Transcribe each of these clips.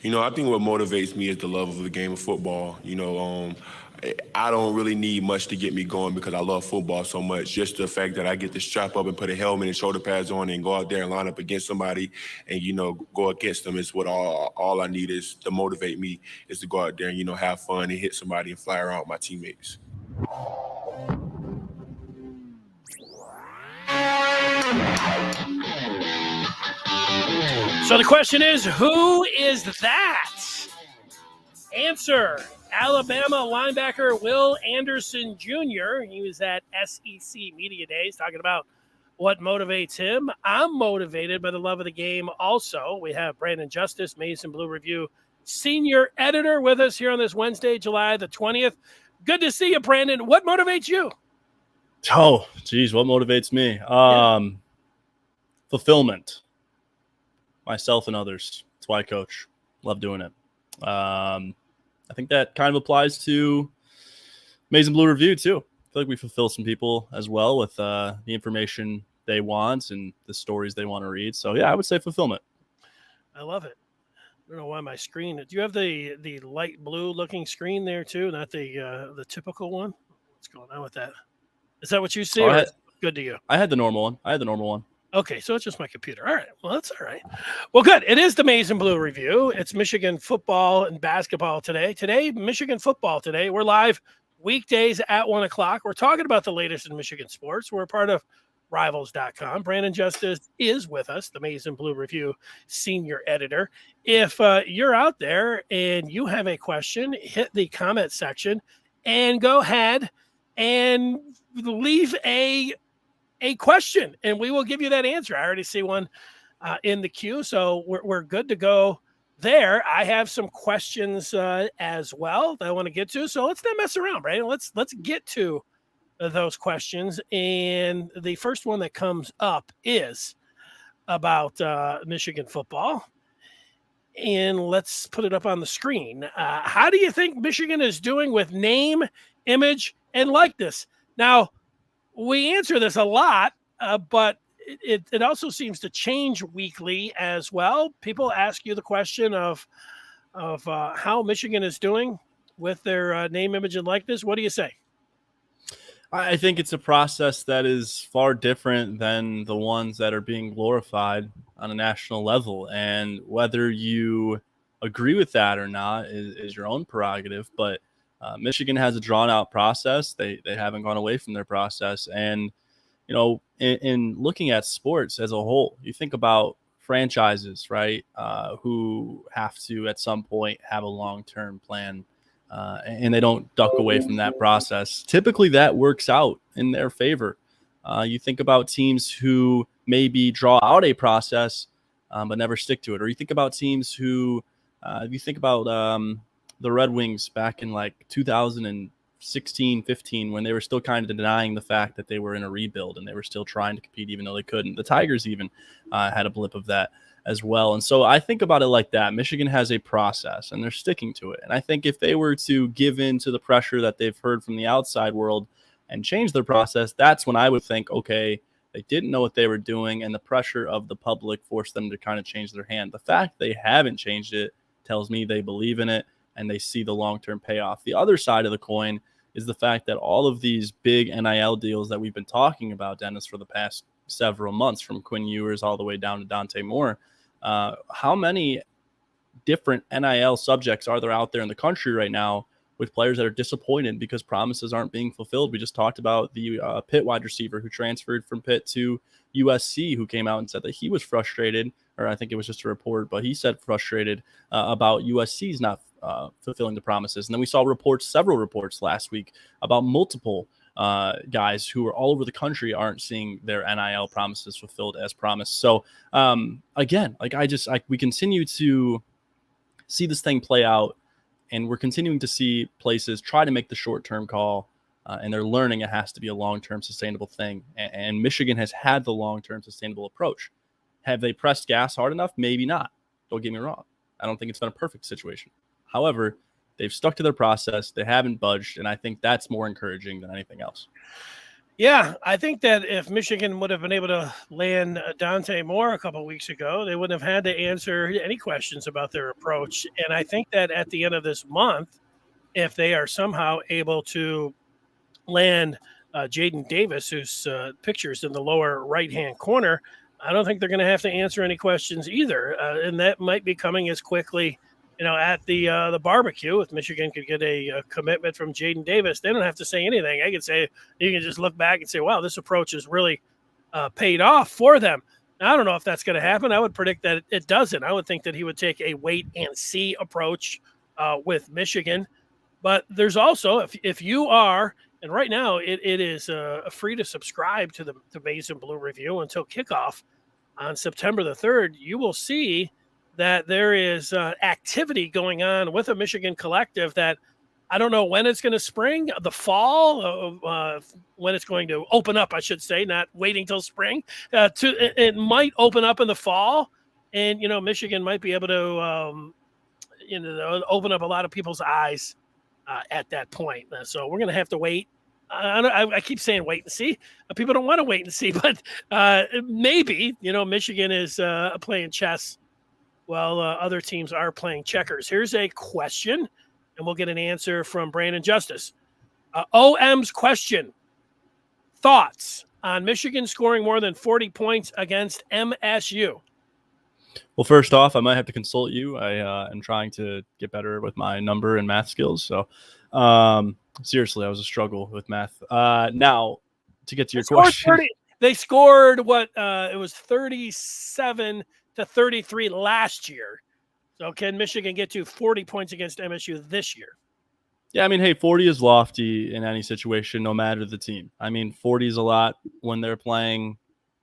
I think what motivates me is the love of the game of football. I don't really need much to get me going because I love football so much. Just the fact that I get to strap up and put a helmet and shoulder pads on and go out there and line up against somebody and, go against them is what all I need is to motivate me is to go out there and, have fun and hit somebody and fly around with my teammates. So the question is, who is that? Answer, Alabama linebacker Will Anderson Jr. He was at SEC Media Days talking about what motivates him. I'm motivated by the love of the game also. We have Brandon Justice, Mason Blue Review senior editor, with us here on this Wednesday, July the 20th. Good to see you, Brandon. What motivates you? Oh, geez, what motivates me? Fulfillment. Myself and others. That's why I coach. Love doing it. I think that kind of applies to Mason Blue Review too. I feel like we fulfill some people as well with the information they want and the stories they want to read. So yeah, I would say fulfillment. I love it. I don't know why my screen. Do you have the light blue looking screen there too? Not the typical one. What's going on with that? Is that what you see? Or good to you? I had the normal one. Okay, so it's just my computer. All right. Well, that's all right. Well, good. It is the Mason Blue Review. It's Michigan football and basketball today. Michigan football today. We're live weekdays at 1 o'clock. We're talking about the latest in Michigan sports. We're a part of Rivals.com. Brandon Justice is with us, the Mason Blue Review senior editor. If you're out there and you have a question, hit the comment section and go ahead and leave a question, and we will give you that answer. I already see one in the queue, so we're good to go there. I have some questions as well that I want to get to, so let's not mess around, Brandon. Let's get to those questions, and the first one that comes up is about Michigan football, and let's put it up on the screen. How do you think Michigan is doing with name, image, and likeness? Now, we answer this a lot, but it also seems to change weekly as well. People ask you the question of how Michigan is doing with their name, image, and likeness. What do you say? I think it's a process that is far different than the ones that are being glorified on a national level. And whether you agree with that or not is your own prerogative. But Michigan has a drawn-out process. They haven't gone away from their process. And, in looking at sports as a whole, you think about franchises, right, who have to at some point have a long-term plan, and they don't duck away from that process. Typically, that works out in their favor. You think about teams who maybe draw out a process but never stick to it. Or you think about teams who the Red Wings back in like 2016, 15, when they were still kind of denying the fact that they were in a rebuild and they were still trying to compete even though they couldn't. The Tigers even had a blip of that as well. And so I think about it like that. Michigan has a process and they're sticking to it. And I think if they were to give in to the pressure that they've heard from the outside world and change their process, that's when I would think, okay, they didn't know what they were doing and the pressure of the public forced them to kind of change their hand. The fact they haven't changed it tells me they believe in it and they see the long-term payoff. The other side of the coin is the fact that all of these big NIL deals that we've been talking about, Dennis, for the past several months, from Quinn Ewers all the way down to Dante Moore, how many different NIL subjects are there out there in the country right now with players that are disappointed because promises aren't being fulfilled? We just talked about the Pitt wide receiver who transferred from Pitt to USC, who came out and said that he was frustrated, or I think it was just a report, but he said frustrated about USC's not fulfilling the promises. And then we saw several reports last week about multiple guys who are all over the country aren't seeing their NIL promises fulfilled as promised. So again, we continue to see this thing play out, and we're continuing to see places try to make the short-term call, and they're learning it has to be a long-term sustainable thing. And Michigan has had the long-term sustainable approach. Have they pressed gas hard enough? Maybe not. Don't get me wrong. I don't think it's been a perfect situation. However, they've stuck to their process. They haven't budged, and I think that's more encouraging than anything else. Yeah, I think that if Michigan would have been able to land Dante Moore a couple of weeks ago, they wouldn't have had to answer any questions about their approach. And I think that at the end of this month, if they are somehow able to land Jaden Davis, whose picture's in the lower right-hand corner, I don't think they're going to have to answer any questions either. And that might be coming as quickly, at the barbecue. If Michigan could get a commitment from Jaden Davis, they don't have to say anything. I could say, you can just look back and say, wow, this approach has really paid off for them. Now, I don't know if that's going to happen. I would predict that it doesn't. I would think that he would take a wait and see approach with Michigan. But there's also, if you are, and right now it is free to subscribe to the Maize and Blue Review until kickoff on September the 3rd, you will see that there is activity going on with a Michigan collective that I don't know when it's going to spring, the fall, when it's going to open up, I should say, not waiting till spring. It might open up in the fall, and, Michigan might be able to, open up a lot of people's eyes at that point. So we're going to have to wait. I keep saying wait and see. People don't want to wait and see, but maybe, Michigan is playing chess while other teams are playing checkers. Here's a question, and we'll get an answer from Brandon Justice. OM's question: thoughts on Michigan scoring more than 40 points against MSU? Well, first off, I might have to consult you. I am trying to get better with my number and math skills. So, seriously, I was a struggle with math. Now, to get to your question, they scored what? It was 37 to 33 last year. So, can Michigan get to 40 points against MSU this year? Yeah, I mean, hey, 40 is lofty in any situation, no matter the team. I mean, 40 is a lot when they're playing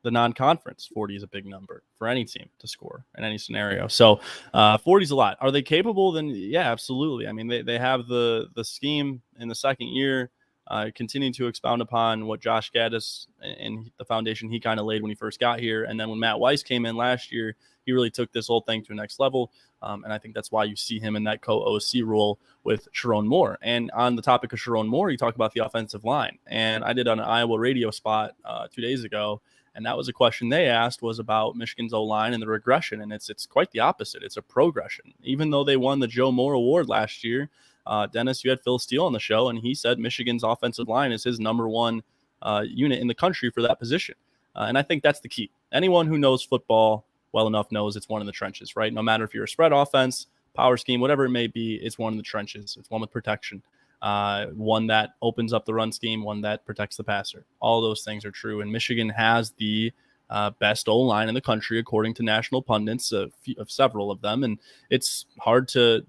the non-conference. 40 is a big number for any team to score in any scenario. So 40 is a lot. Are they capable? Then yeah, absolutely. I mean, they have the scheme in the second year, continuing to expound upon what Josh Gaddis and the foundation he kind of laid when he first got here. And then when Matt Weiss came in last year, he really took this whole thing to a next level. And I think that's why you see him in that co-OC role with Sharon Moore. And on the topic of Sharon Moore, you talk about the offensive line. And I did an Iowa radio spot 2 days ago. And that was a question they asked, was about Michigan's O-line and the regression. And it's quite the opposite. It's a progression. Even though they won the Joe Moore Award last year, Dennis, you had Phil Steele on the show, and he said Michigan's offensive line is his number one unit in the country for that position. And I think that's the key. Anyone who knows football well enough knows it's one in the trenches, right? No matter if you're a spread offense, power scheme, whatever it may be, it's one in the trenches. It's one with protection. One that opens up the run scheme, one that protects the passer. All those things are true. And Michigan has the best O-line in the country, according to national pundits, of several of them. And it's hard to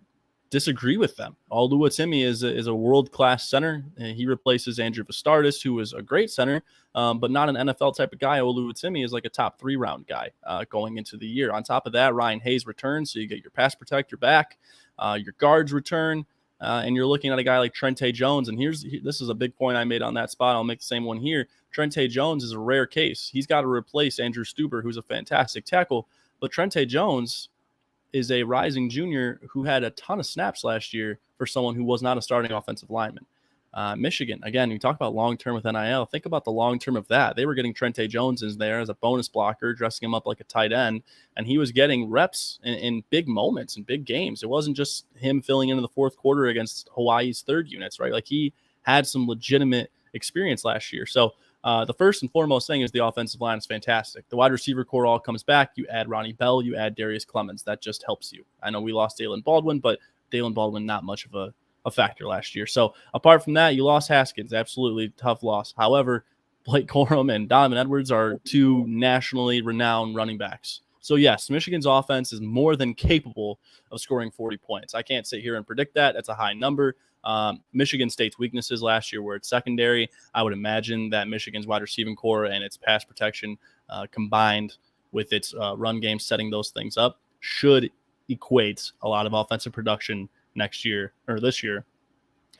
disagree with them. Oluwatimi is a world-class center. He replaces Andrew Vastardis, who is a great center, but not an NFL type of guy. Oluwatimi is like a top 3-round guy going into the year. On top of that, Ryan Hayes returns, so you get your pass protector back, your guards return, and you're looking at a guy like Trente Jones. And this is a big point I made on that spot. I'll make the same one here. Trente Jones is a rare case. He's got to replace Andrew Stuber, who's a fantastic tackle, but Trente Jones is a rising junior who had a ton of snaps last year for someone who was not a starting offensive lineman. Michigan, again, you talk about long-term with NIL. Think about the long-term of that. They were getting Trente Jones in there as a bonus blocker, dressing him up like a tight end, and he was getting reps in big moments, in big games. It wasn't just him filling in the fourth quarter against Hawaii's third units, right? Like, he had some legitimate experience last year. So the first and foremost thing is the offensive line is fantastic. The wide receiver core all comes back. You add Ronnie Bell, you add Darius Clemens. That just helps you. I know we lost Dalen Baldwin, but Dalen Baldwin, not much of a factor last year. So apart from that, you lost Haskins. Absolutely tough loss. However, Blake Corum and Donovan Edwards are two nationally renowned running backs. So yes, Michigan's offense is more than capable of scoring 40 points. I can't sit here and predict that. That's a high number. Michigan State's weaknesses last year were its secondary. I would imagine that Michigan's wide receiving core and its pass protection combined with its run game, setting those things up, should equate a lot of offensive production next year, or this year,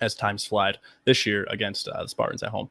as times flied, this year against the Spartans at home.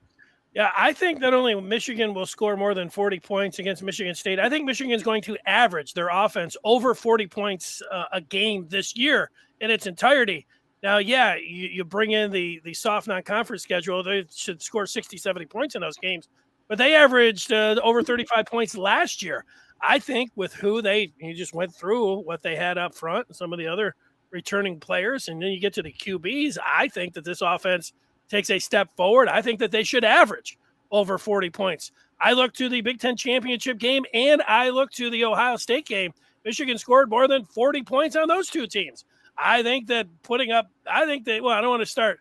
Yeah, I think not only Michigan will score more than 40 points against Michigan State, I think Michigan's going to average their offense over 40 points a game this year in its entirety. Now, yeah, you bring in the soft non-conference schedule. They should score 60, 70 points in those games. But they averaged over 35 points last year. I think with who you just went through what they had up front and some of the other returning players, and then you get to the QBs, I think that this offense takes a step forward. I think that they should average over 40 points. I look to the Big Ten championship game and I look to the Ohio State game. Michigan scored more than 40 points on those two teams. I think that well, I don't want to start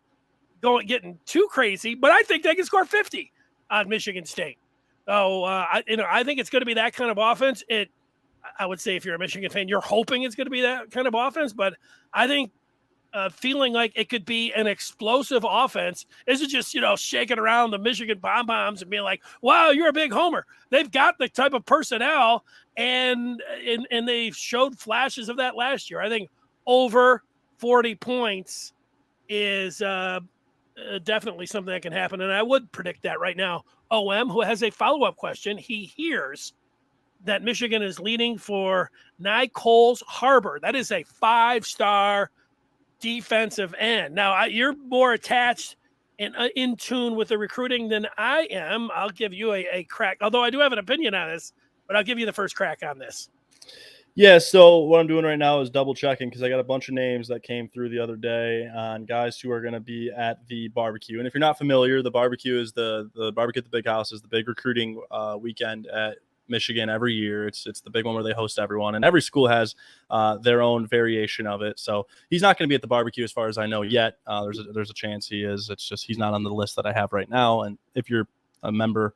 getting too crazy, but I think they can score 50 on Michigan State. So, I think it's going to be that kind of offense. I would say if you're a Michigan fan, you're hoping it's going to be that kind of offense, but I think feeling like it could be an explosive offense isn't just, shaking around the Michigan pom-poms and being like, wow, you're a big homer. They've got the type of personnel, and they showed flashes of that last year. I think over 40 points is definitely something that can happen, and I would predict that right now. OM, who has a follow-up question, he hears that Michigan is leading for Nyckoles Harbor. That is a 5-star defensive end. Now, you're more attached and in tune with the recruiting than I am. I'll give you a crack, although I do have an opinion on this, but I'll give you the first crack on this. Yeah, so what I'm doing right now is double checking because I got a bunch of names that came through the other day on guys who are going to be at the barbecue. And if you're not familiar, the barbecue is the barbecue at the Big House is the big recruiting weekend at Michigan every year. It's the big one where they host everyone, and every school has their own variation of it. So he's not going to be at the barbecue as far as I know yet. There's a chance he is. It's just he's not on the list that I have right now. And if you're a member,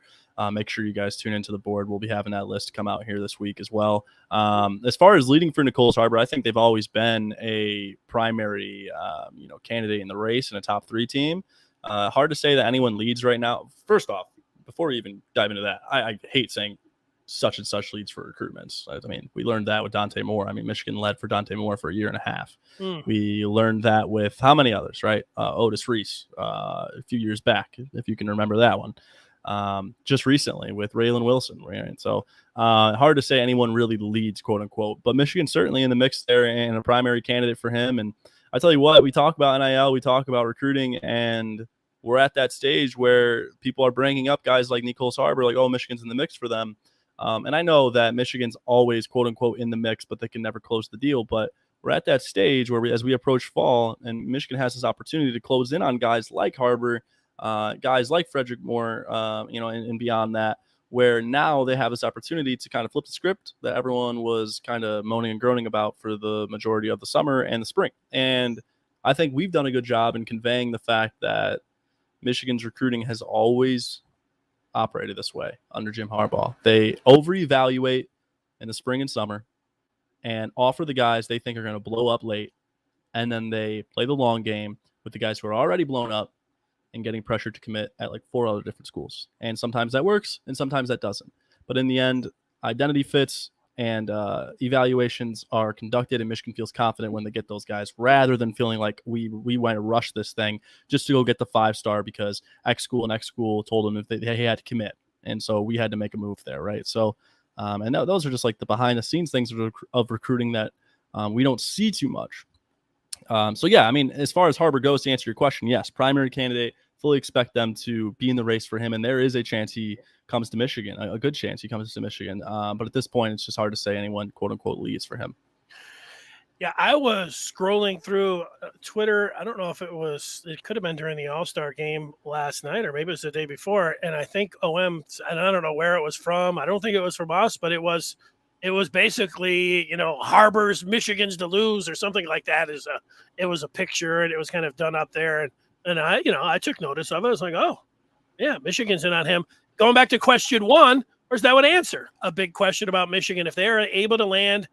make sure you guys tune into the board. We'll be having that list come out here this week as well. As far as leading for Nyckoles Harbor, I think they've always been a primary, candidate in the race and a top 3 team. Hard to say that anyone leads right now. First off, before we even dive into that, I hate saying such and such leads for recruitments. I mean, we learned that with Dante Moore. I mean, Michigan led for Dante Moore for a year and a half. We learned that with how many others, right? Otis Reese a few years back, if you can remember that one. Just recently with Raylan Wilson, right? So hard to say anyone really leads, quote unquote, but Michigan's certainly in the mix there and a primary candidate for him. And I tell you what, we talk about NIL, we talk about recruiting, and we're at that stage where people are bringing up guys like Nyckoles Harbor, like, oh, Michigan's in the mix for them. And I know that Michigan's always, quote unquote, in the mix, but they can never close the deal. But we're at that stage where as we approach fall, and Michigan has this opportunity to close in on guys like Harbor, guys like Frederick Moore, and beyond that, where now they have this opportunity to kind of flip the script that everyone was kind of moaning and groaning about for the majority of the summer and the spring. And I think we've done a good job in conveying the fact that Michigan's recruiting has always operated this way under Jim Harbaugh. They over-evaluate in the spring and summer and offer the guys they think are going to blow up late, and then they play the long game with the guys who are already blown up and getting pressure to commit at like 4 other different schools. And sometimes that works and sometimes that doesn't. But in the end, identity fits and evaluations are conducted, and Michigan feels confident when they get those guys rather than feeling like we want to rush this thing just to go get the 5-star because X school and X school told them if they had to commit. And so we had to make a move there, right? So, and those are just like the behind-the-scenes things of recruiting that we don't see too much. So, yeah, I mean, as far as Harbor goes, to answer your question, yes, primary candidate, fully expect them to be in the race for him. And there is a chance he comes to Michigan, a good chance he comes to Michigan. But at this point, it's just hard to say anyone, quote unquote, leads for him. Yeah, I was scrolling through Twitter. I don't know if it could have been during the All-Star game last night, or maybe it was the day before. And I think OM, and I don't know where it was from. I don't think it was from us, but it was basically, Harbor's Michigan's to lose or something like that. It was a picture, and it was kind of done up there. And I took notice of it. I was like, oh, yeah, Michigan's in on him. Going back to question 1, where's that would answer a big question about Michigan. If they're able to land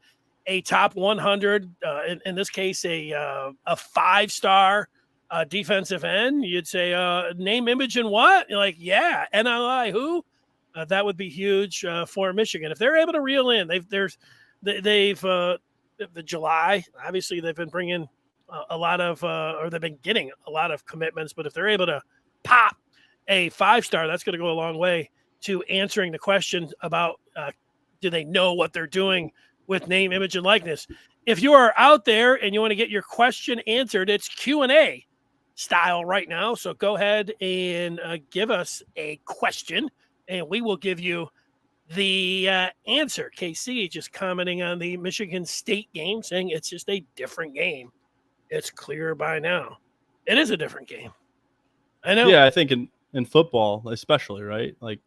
a top 100, in this case, a 5-star defensive end, you'd say name, image, and what? You're like, yeah, NLI, who? That would be huge for Michigan. If they're able to reel in, the July, obviously they've been bringing a lot of, or they've been getting a lot of commitments, but if they're able to pop a 5-star, that's going to go a long way to answering the question about do they know what they're doing with name, image, and likeness. If you are out there and you want to get your question answered, it's Q&A style right now. So go ahead and give us a question, and we will give you the answer. KC just commenting on the Michigan State game, saying it's just a different game. It's clear by now. It is a different game. I know. Yeah, I think in football especially, right? Like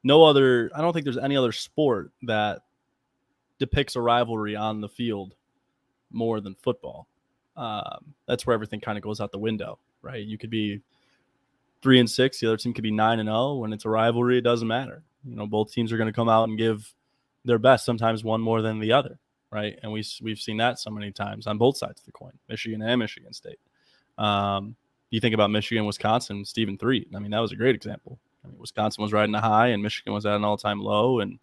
I don't think there's any other sport that depicts a rivalry on the field more than football. That's where everything kind of goes out the window, right? You could be 3-6, the other team could be 9-0. When it's a rivalry, it doesn't matter. Both teams are going to come out and give their best, sometimes one more than the other, right? And we've seen that so many times on both sides of the coin, Michigan and Michigan State. You think about Michigan, Wisconsin, Stephen 3. I mean, that was a great example. Wisconsin was riding a high and Michigan was at an all-time low, and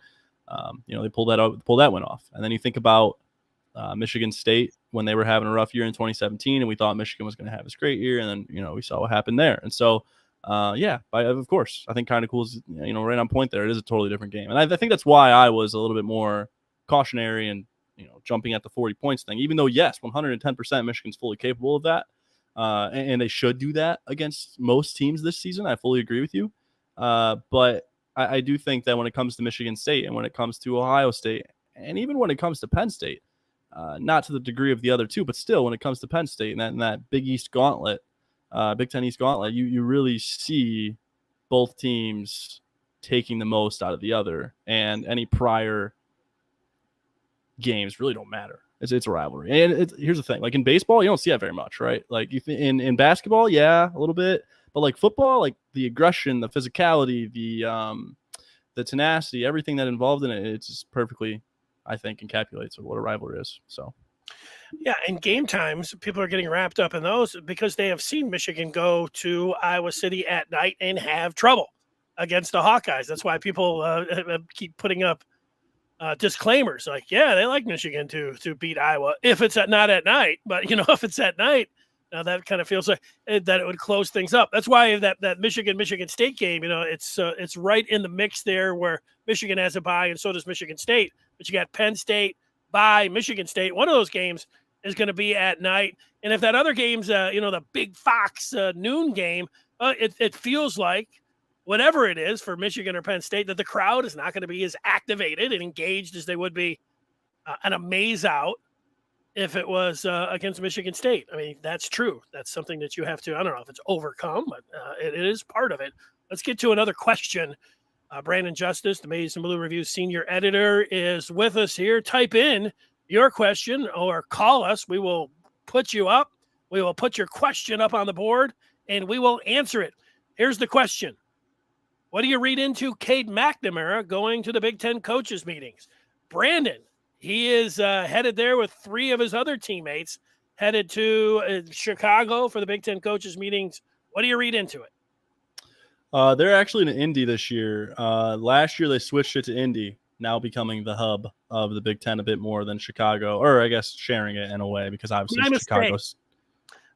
they pulled that one off. And then you think about Michigan State when they were having a rough year in 2017, and we thought Michigan was going to have this great year, and then we saw what happened there. And so of course, I think kind of cool is right on point there. It is a totally different game, and I think that's why I was a little bit more cautionary and jumping at the 40 points thing. Even though yes, 110% Michigan's fully capable of that, and they should do that against most teams this season. I fully agree with you, but I do think that when it comes to Michigan State and when it comes to Ohio State, and even when it comes to Penn State, not to the degree of the other two, but still when it comes to Penn State and that Big East gauntlet, Big Ten East gauntlet, you really see both teams taking the most out of the other, and any prior games really don't matter. It's a rivalry. And here's the thing, like in baseball, you don't see that very much, right? Like in basketball, yeah, a little bit, but like football, like the aggression, the physicality, the tenacity, everything that involved in it, it's just perfectly, I think, encapsulates what a rivalry is. So yeah, and game times, people are getting wrapped up in those because they have seen Michigan go to Iowa City at night and have trouble against the Hawkeyes. That's why people keep putting up disclaimers like, yeah, they like Michigan to beat Iowa if it's not at night. But, if it's at night, now that kind of feels like that it would close things up. That's why that Michigan State game, it's right in the mix there where Michigan has a bye and so does Michigan State. But you got Penn State, bye, Michigan State. One of those games is going to be at night. And if that other game's, the Big Fox noon game, it feels like whatever it is for Michigan or Penn State, that the crowd is not going to be as activated and engaged as they would be an amaze out if it was against Michigan State. I mean, that's true. That's something that you have to, I don't know if it's overcome, but it is part of it. Let's get to another question. Brandon Justice, the Maize and Blue Review senior editor, is with us here. Type in your question or call us. We will put you up. We will put your question up on the board, and we will answer it. Here's the question. What do you read into Cade McNamara going to the Big Ten coaches meetings? Brandon, he is headed there with 3 of his other teammates, headed to Chicago for the Big Ten coaches meetings. What do you read into it? They're actually in Indy this year. Last year they switched it to Indy, now becoming the hub of the Big Ten a bit more than Chicago, or I guess sharing it in a way because obviously Chicago's.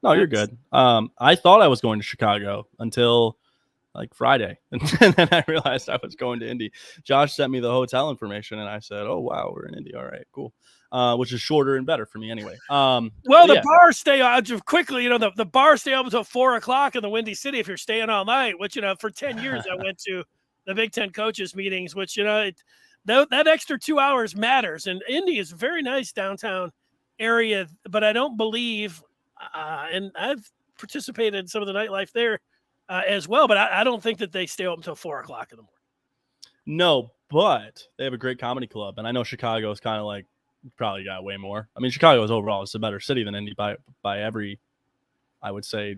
No, you're good. I thought I was going to Chicago until like Friday, and then I realized I was going to Indy. Josh sent me the hotel information, and I said, "Oh wow, we're in Indy. All right, cool." Which is shorter and better for me anyway. The bars stay on quickly. The bars stay open until 4:00 in the Windy City if you're staying all night. Which for 10 years I went to the Big Ten coaches meetings. Which that extra 2 hours matters. And Indy is a very nice downtown area, but I don't believe, and I've participated in some of the nightlife there as well. But I don't think that they stay open until 4:00 in the morning. No, but they have a great comedy club, and I know Chicago is kind of like. Probably got way more. I mean, Chicago is overall it's a better city than Indy by every, I would say,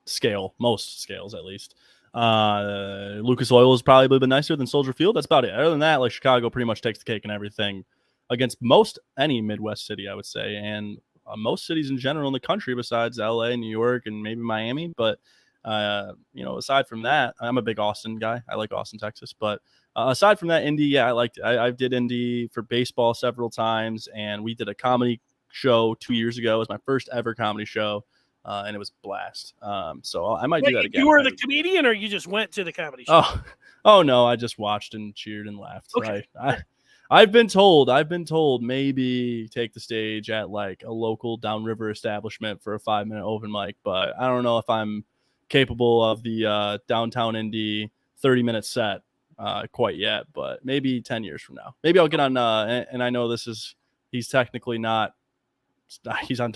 scale, most scales at least. Lucas Oil is probably a little bit nicer than Soldier Field. That's about it. Other than that, like Chicago pretty much takes the cake and everything against most any Midwest city, I would say, and most cities in general in the country besides LA, New York, and maybe Miami. But aside from that, I'm a big Austin guy. I like Austin, Texas, but. Aside from that, Indy, yeah, I liked it. I did Indy for baseball several times, and we did a comedy show 2 years ago. It was my first ever comedy show, and it was a blast. So I might do that again. You were the comedian, or you just went to the comedy show? Oh no, I just watched and cheered and laughed. Okay. I've been told maybe take the stage at like a local downriver establishment for a 5-minute open mic, but I don't know if I'm capable of the downtown Indy 30-minute set quite yet, but maybe 10 years from now. Maybe I'll get on and I know he's technically not, he's a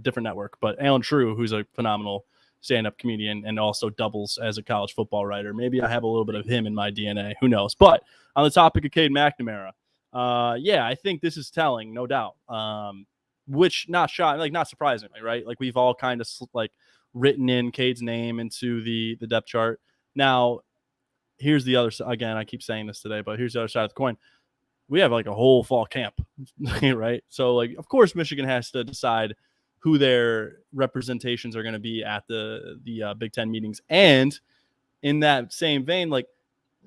different network, but Alan True, who's a phenomenal stand-up comedian and also doubles as a college football writer. Maybe I have a little bit of him in my DNA. Who knows? But on the topic of Cade McNamara, yeah, I think this is telling, no doubt. Which not surprisingly, right? Like we've all kind of like written in Cade's name into the depth chart. Now, here's the other side. Again, I keep saying this today, but here's the other side of the coin. We have like a whole fall camp, right? So like, of course, Michigan has to decide who their representations are going to be at the Big Ten meetings. And in that same vein, like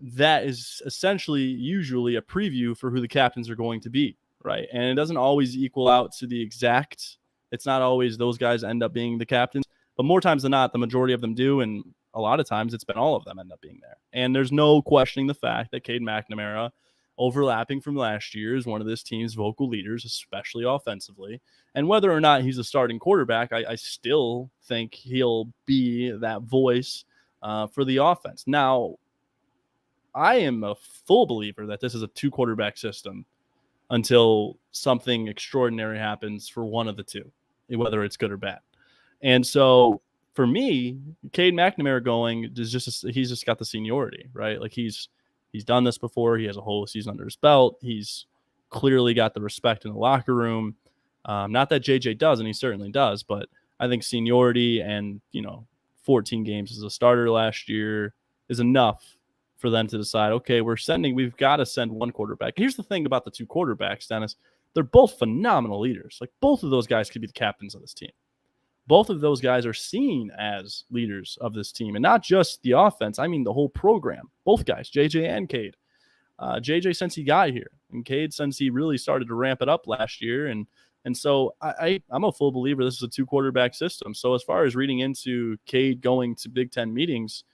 that is essentially usually a preview for who the captains are going to be, right? And it doesn't always equal out to the exact. It's not always those guys end up being the captains, but more times than not, the majority of them do. And a lot of times it's been all of them end up being there. And there's no questioning the fact that Cade McNamara, overlapping from last year, is one of this team's vocal leaders, especially offensively. And whether or not he's a starting quarterback, I still think he'll be that voice for the offense. Now, I am a full believer that this is a 2-quarterback system until something extraordinary happens for one of the two, whether it's good or bad. And so for me, Cade McNamara going is he's just got the seniority, right? Like he's done this before. He has a whole season under his belt. He's clearly got the respect in the locker room. Not that JJ does, and he certainly does, but I think seniority and, 14 games as a starter last year is enough for them to decide, okay, we've got to send one quarterback. Here's the thing about the 2 quarterbacks, Dennis. They're both phenomenal leaders. Like both of those guys could be the captains of this team. Both of those guys are seen as leaders of this team, and not just the offense. I mean, the whole program. Both guys, JJ and Cade. JJ since he got here, and Cade since he really started to ramp it up last year. And so I'm a full believer this is a 2-quarterback system. So as far as reading into Cade going to Big Ten meetings,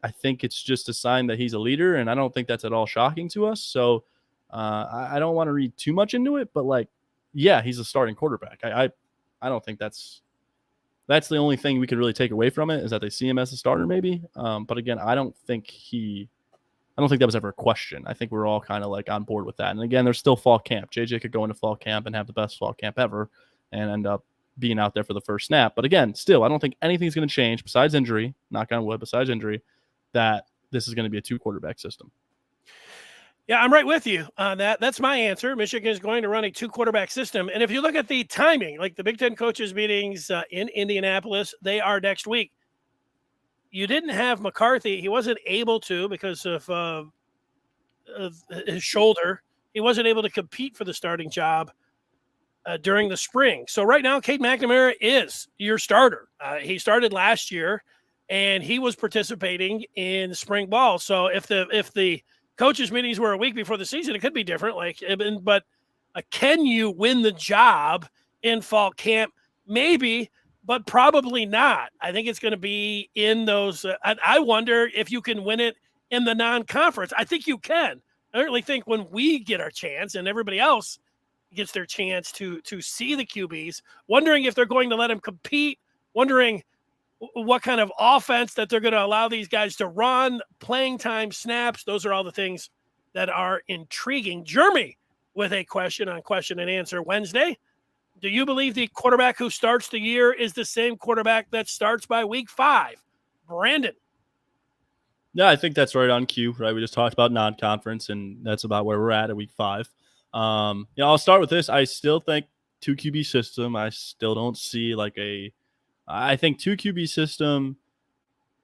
I think it's just a sign that he's a leader, and I don't think that's at all shocking to us. So I don't want to read too much into it, but like, yeah, he's a starting quarterback. I don't think that's the only thing we could really take away from it, is that they see him as a starter maybe. But again, I don't think that was ever a question. I think we're all kind of like on board with that. And again, there's still fall camp. JJ could go into fall camp and have the best fall camp ever and end up being out there for the first snap. But again, still, I don't think anything's going to change besides injury, knock on wood, that this is going to be a 2-quarterback system. Yeah, I'm right with you on that. That's my answer. Michigan is going to run a 2-quarterback system. And if you look at the timing, like the Big Ten coaches meetings in Indianapolis, they are next week. You didn't have McCarthy. He wasn't able to because of his shoulder. He wasn't able to compete for the starting job during the spring. So right now, Cade McNamara is your starter. He started last year, and he was participating in spring ball. So if the coaches meetings were a week before the season, it could be different. But can you win the job in fall camp? Maybe, but probably not. I think it's going to be in those. I wonder if you can win it in the non-conference. I think you can. I really think when we get our chance and everybody else gets their chance to see the QBs, wondering if they're going to let them compete, wondering what kind of offense that they're going to allow these guys to run, playing time, snaps. Those are all the things that are intriguing. Jeremy with a question on Question and Answer Wednesday. Do you believe the quarterback who starts the year is the same quarterback that starts by week 5? Brandon. Yeah, I think that's right on cue, right? We just talked about non-conference, and that's about where we're at week 5. I'll start with this. I still think 2 QB system. I still don't see I think 2 QB system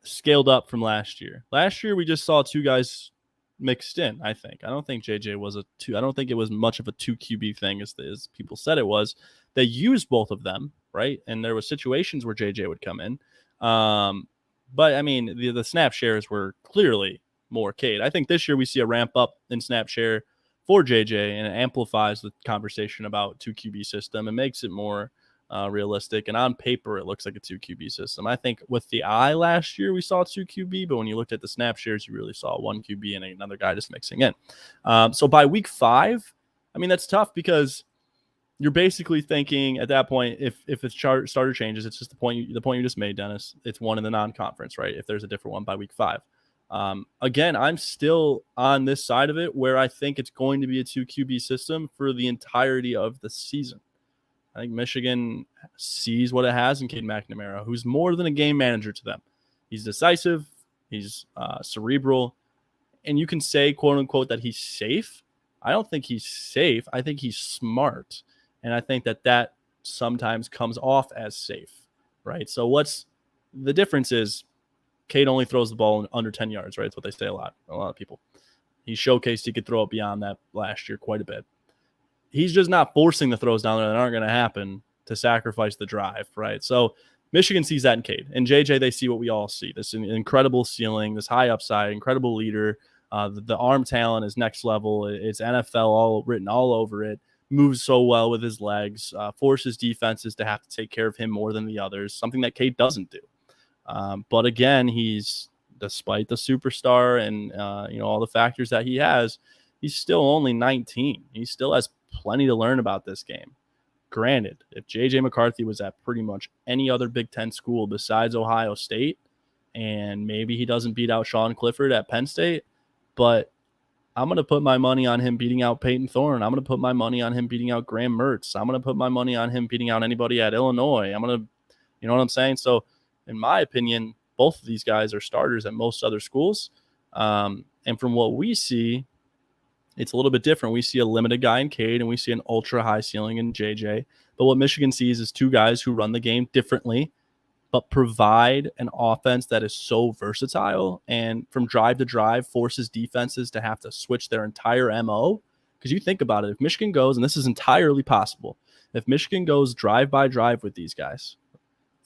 scaled up from last year. Last year, we just saw 2 guys mixed in, I think. I don't think JJ was a 2. I don't think it was much of a 2 QB thing as people said it was. They used both of them, right? And there were situations where JJ would come in. But, I mean, the snap shares were clearly more Cade. I think this year we see a ramp up in snap share for JJ, and it amplifies the conversation about 2 QB system and makes it more realistic. And on paper, it looks like a 2 QB system. I think with the eye last year, we saw 2 QB, but when you looked at the snap shares, you really saw 1 QB and another guy just mixing in. So by week 5, I mean, that's tough because you're basically thinking at that point, if it's starter changes, it's just the point you just made, Dennis. It's one in the non-conference, right? If there's a different one by week 5. Again, I'm still on this side of it where I think it's going to be a 2 QB system for the entirety of the season. I think Michigan sees what it has in Cade McNamara, who's more than a game manager to them. He's decisive, he's cerebral, and you can say, quote unquote, that he's safe. I don't think he's safe. I think he's smart. And I think that sometimes comes off as safe, right? So what's the difference is Cade only throws the ball under 10 yards, right? That's what they say a lot of people. He showcased he could throw it beyond that last year quite a bit. He's just not forcing the throws down there that aren't going to happen to sacrifice the drive, right? So Michigan sees that in Cade. And JJ, they see what we all see. This incredible ceiling, this high upside, incredible leader. The arm talent is next level. It's NFL all written all over it. Moves so well with his legs, forces defenses to have to take care of him more than the others, something that Cade doesn't do. But again, he's, despite the superstar and all the factors that he has, he's still only 19. He still has plenty to learn about this game. Granted, if J.J. McCarthy was at pretty much any other Big Ten school besides Ohio State, and maybe he doesn't beat out Sean Clifford at Penn State, but I'm going to put my money on him beating out Peyton Thorne. I'm going to put my money on him beating out Graham Mertz. I'm going to put my money on him beating out anybody at Illinois. I'm going to, you know what I'm saying? So in my opinion, both of these guys are starters at most other schools. And from what we see, it's a little bit different. We see a limited guy in Cade and we see an ultra high ceiling in JJ. But what Michigan sees is 2 guys who run the game differently, but provide an offense that is so versatile and from drive to drive forces defenses to have to switch their entire MO. Because you think about it, if Michigan goes, and this is entirely possible, if Michigan goes drive by drive with these guys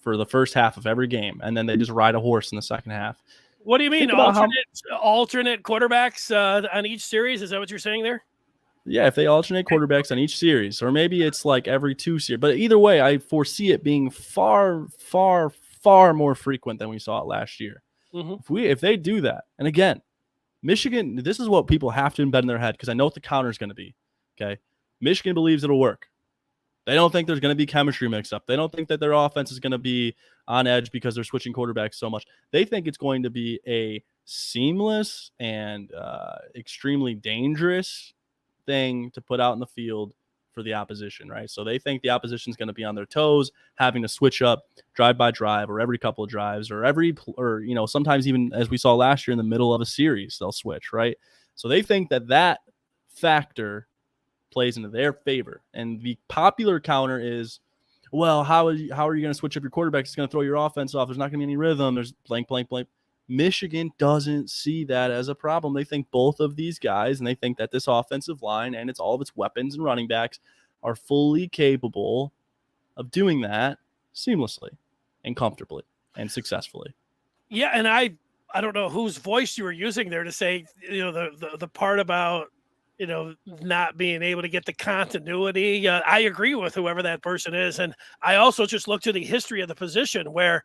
for the first half of every game, and then they just ride a horse in the second half. What do you mean, alternate quarterbacks on each series? Is that what you're saying there? Yeah, if they alternate quarterbacks on each series, or maybe it's like every 2 series. But either way, I foresee it being far, far, far more frequent than we saw it last year. Mm-hmm. If they do that, and again, Michigan, this is what people have to embed in their head because I know what the counter is going to be. Okay, Michigan believes it'll work. They don't think there's going to be chemistry mix-up. They don't think that their offense is going to be on edge because they're switching quarterbacks so much. They think it's going to be a seamless and extremely dangerous thing to put out in the field for the opposition, right? So they think the opposition is going to be on their toes, having to switch up drive by drive or every couple of drives or sometimes even as we saw last year in the middle of a series, they'll switch, right? So they think that factor plays into their favor. And the popular counter is, well, how are you going to switch up your quarterback? It's going to throw your offense off. There's not going to be any rhythm. There's blank, blank, blank. Michigan doesn't see that as a problem. They think both of these guys, and they think that this offensive line and all of its weapons and running backs are fully capable of doing that seamlessly and comfortably and successfully. Yeah, and I don't know whose voice you were using there to say, the part about, not being able to get the continuity. I agree with whoever that person is. And I also just look to the history of the position where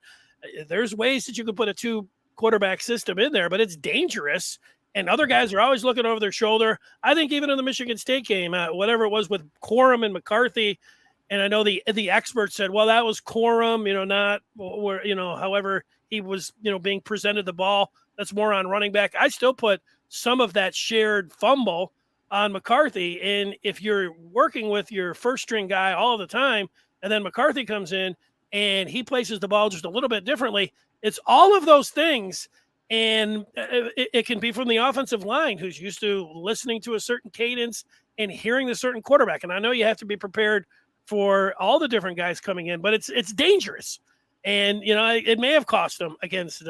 there's ways that you could put a 2 quarterback system in there, but it's dangerous. And other guys are always looking over their shoulder. I think even in the Michigan State game, whatever it was with Corum and McCarthy, and I know the experts said, well, that was Corum, not where, however he was, being presented the ball. That's more on running back. I still put some of that shared fumble on McCarthy. And if you're working with your first string guy all the time, and then McCarthy comes in and he places the ball just a little bit differently, it's all of those things. And it can be from the offensive line who's used to listening to a certain cadence and hearing the certain quarterback. And I know you have to be prepared for all the different guys coming in, but it's dangerous. And, it may have cost them against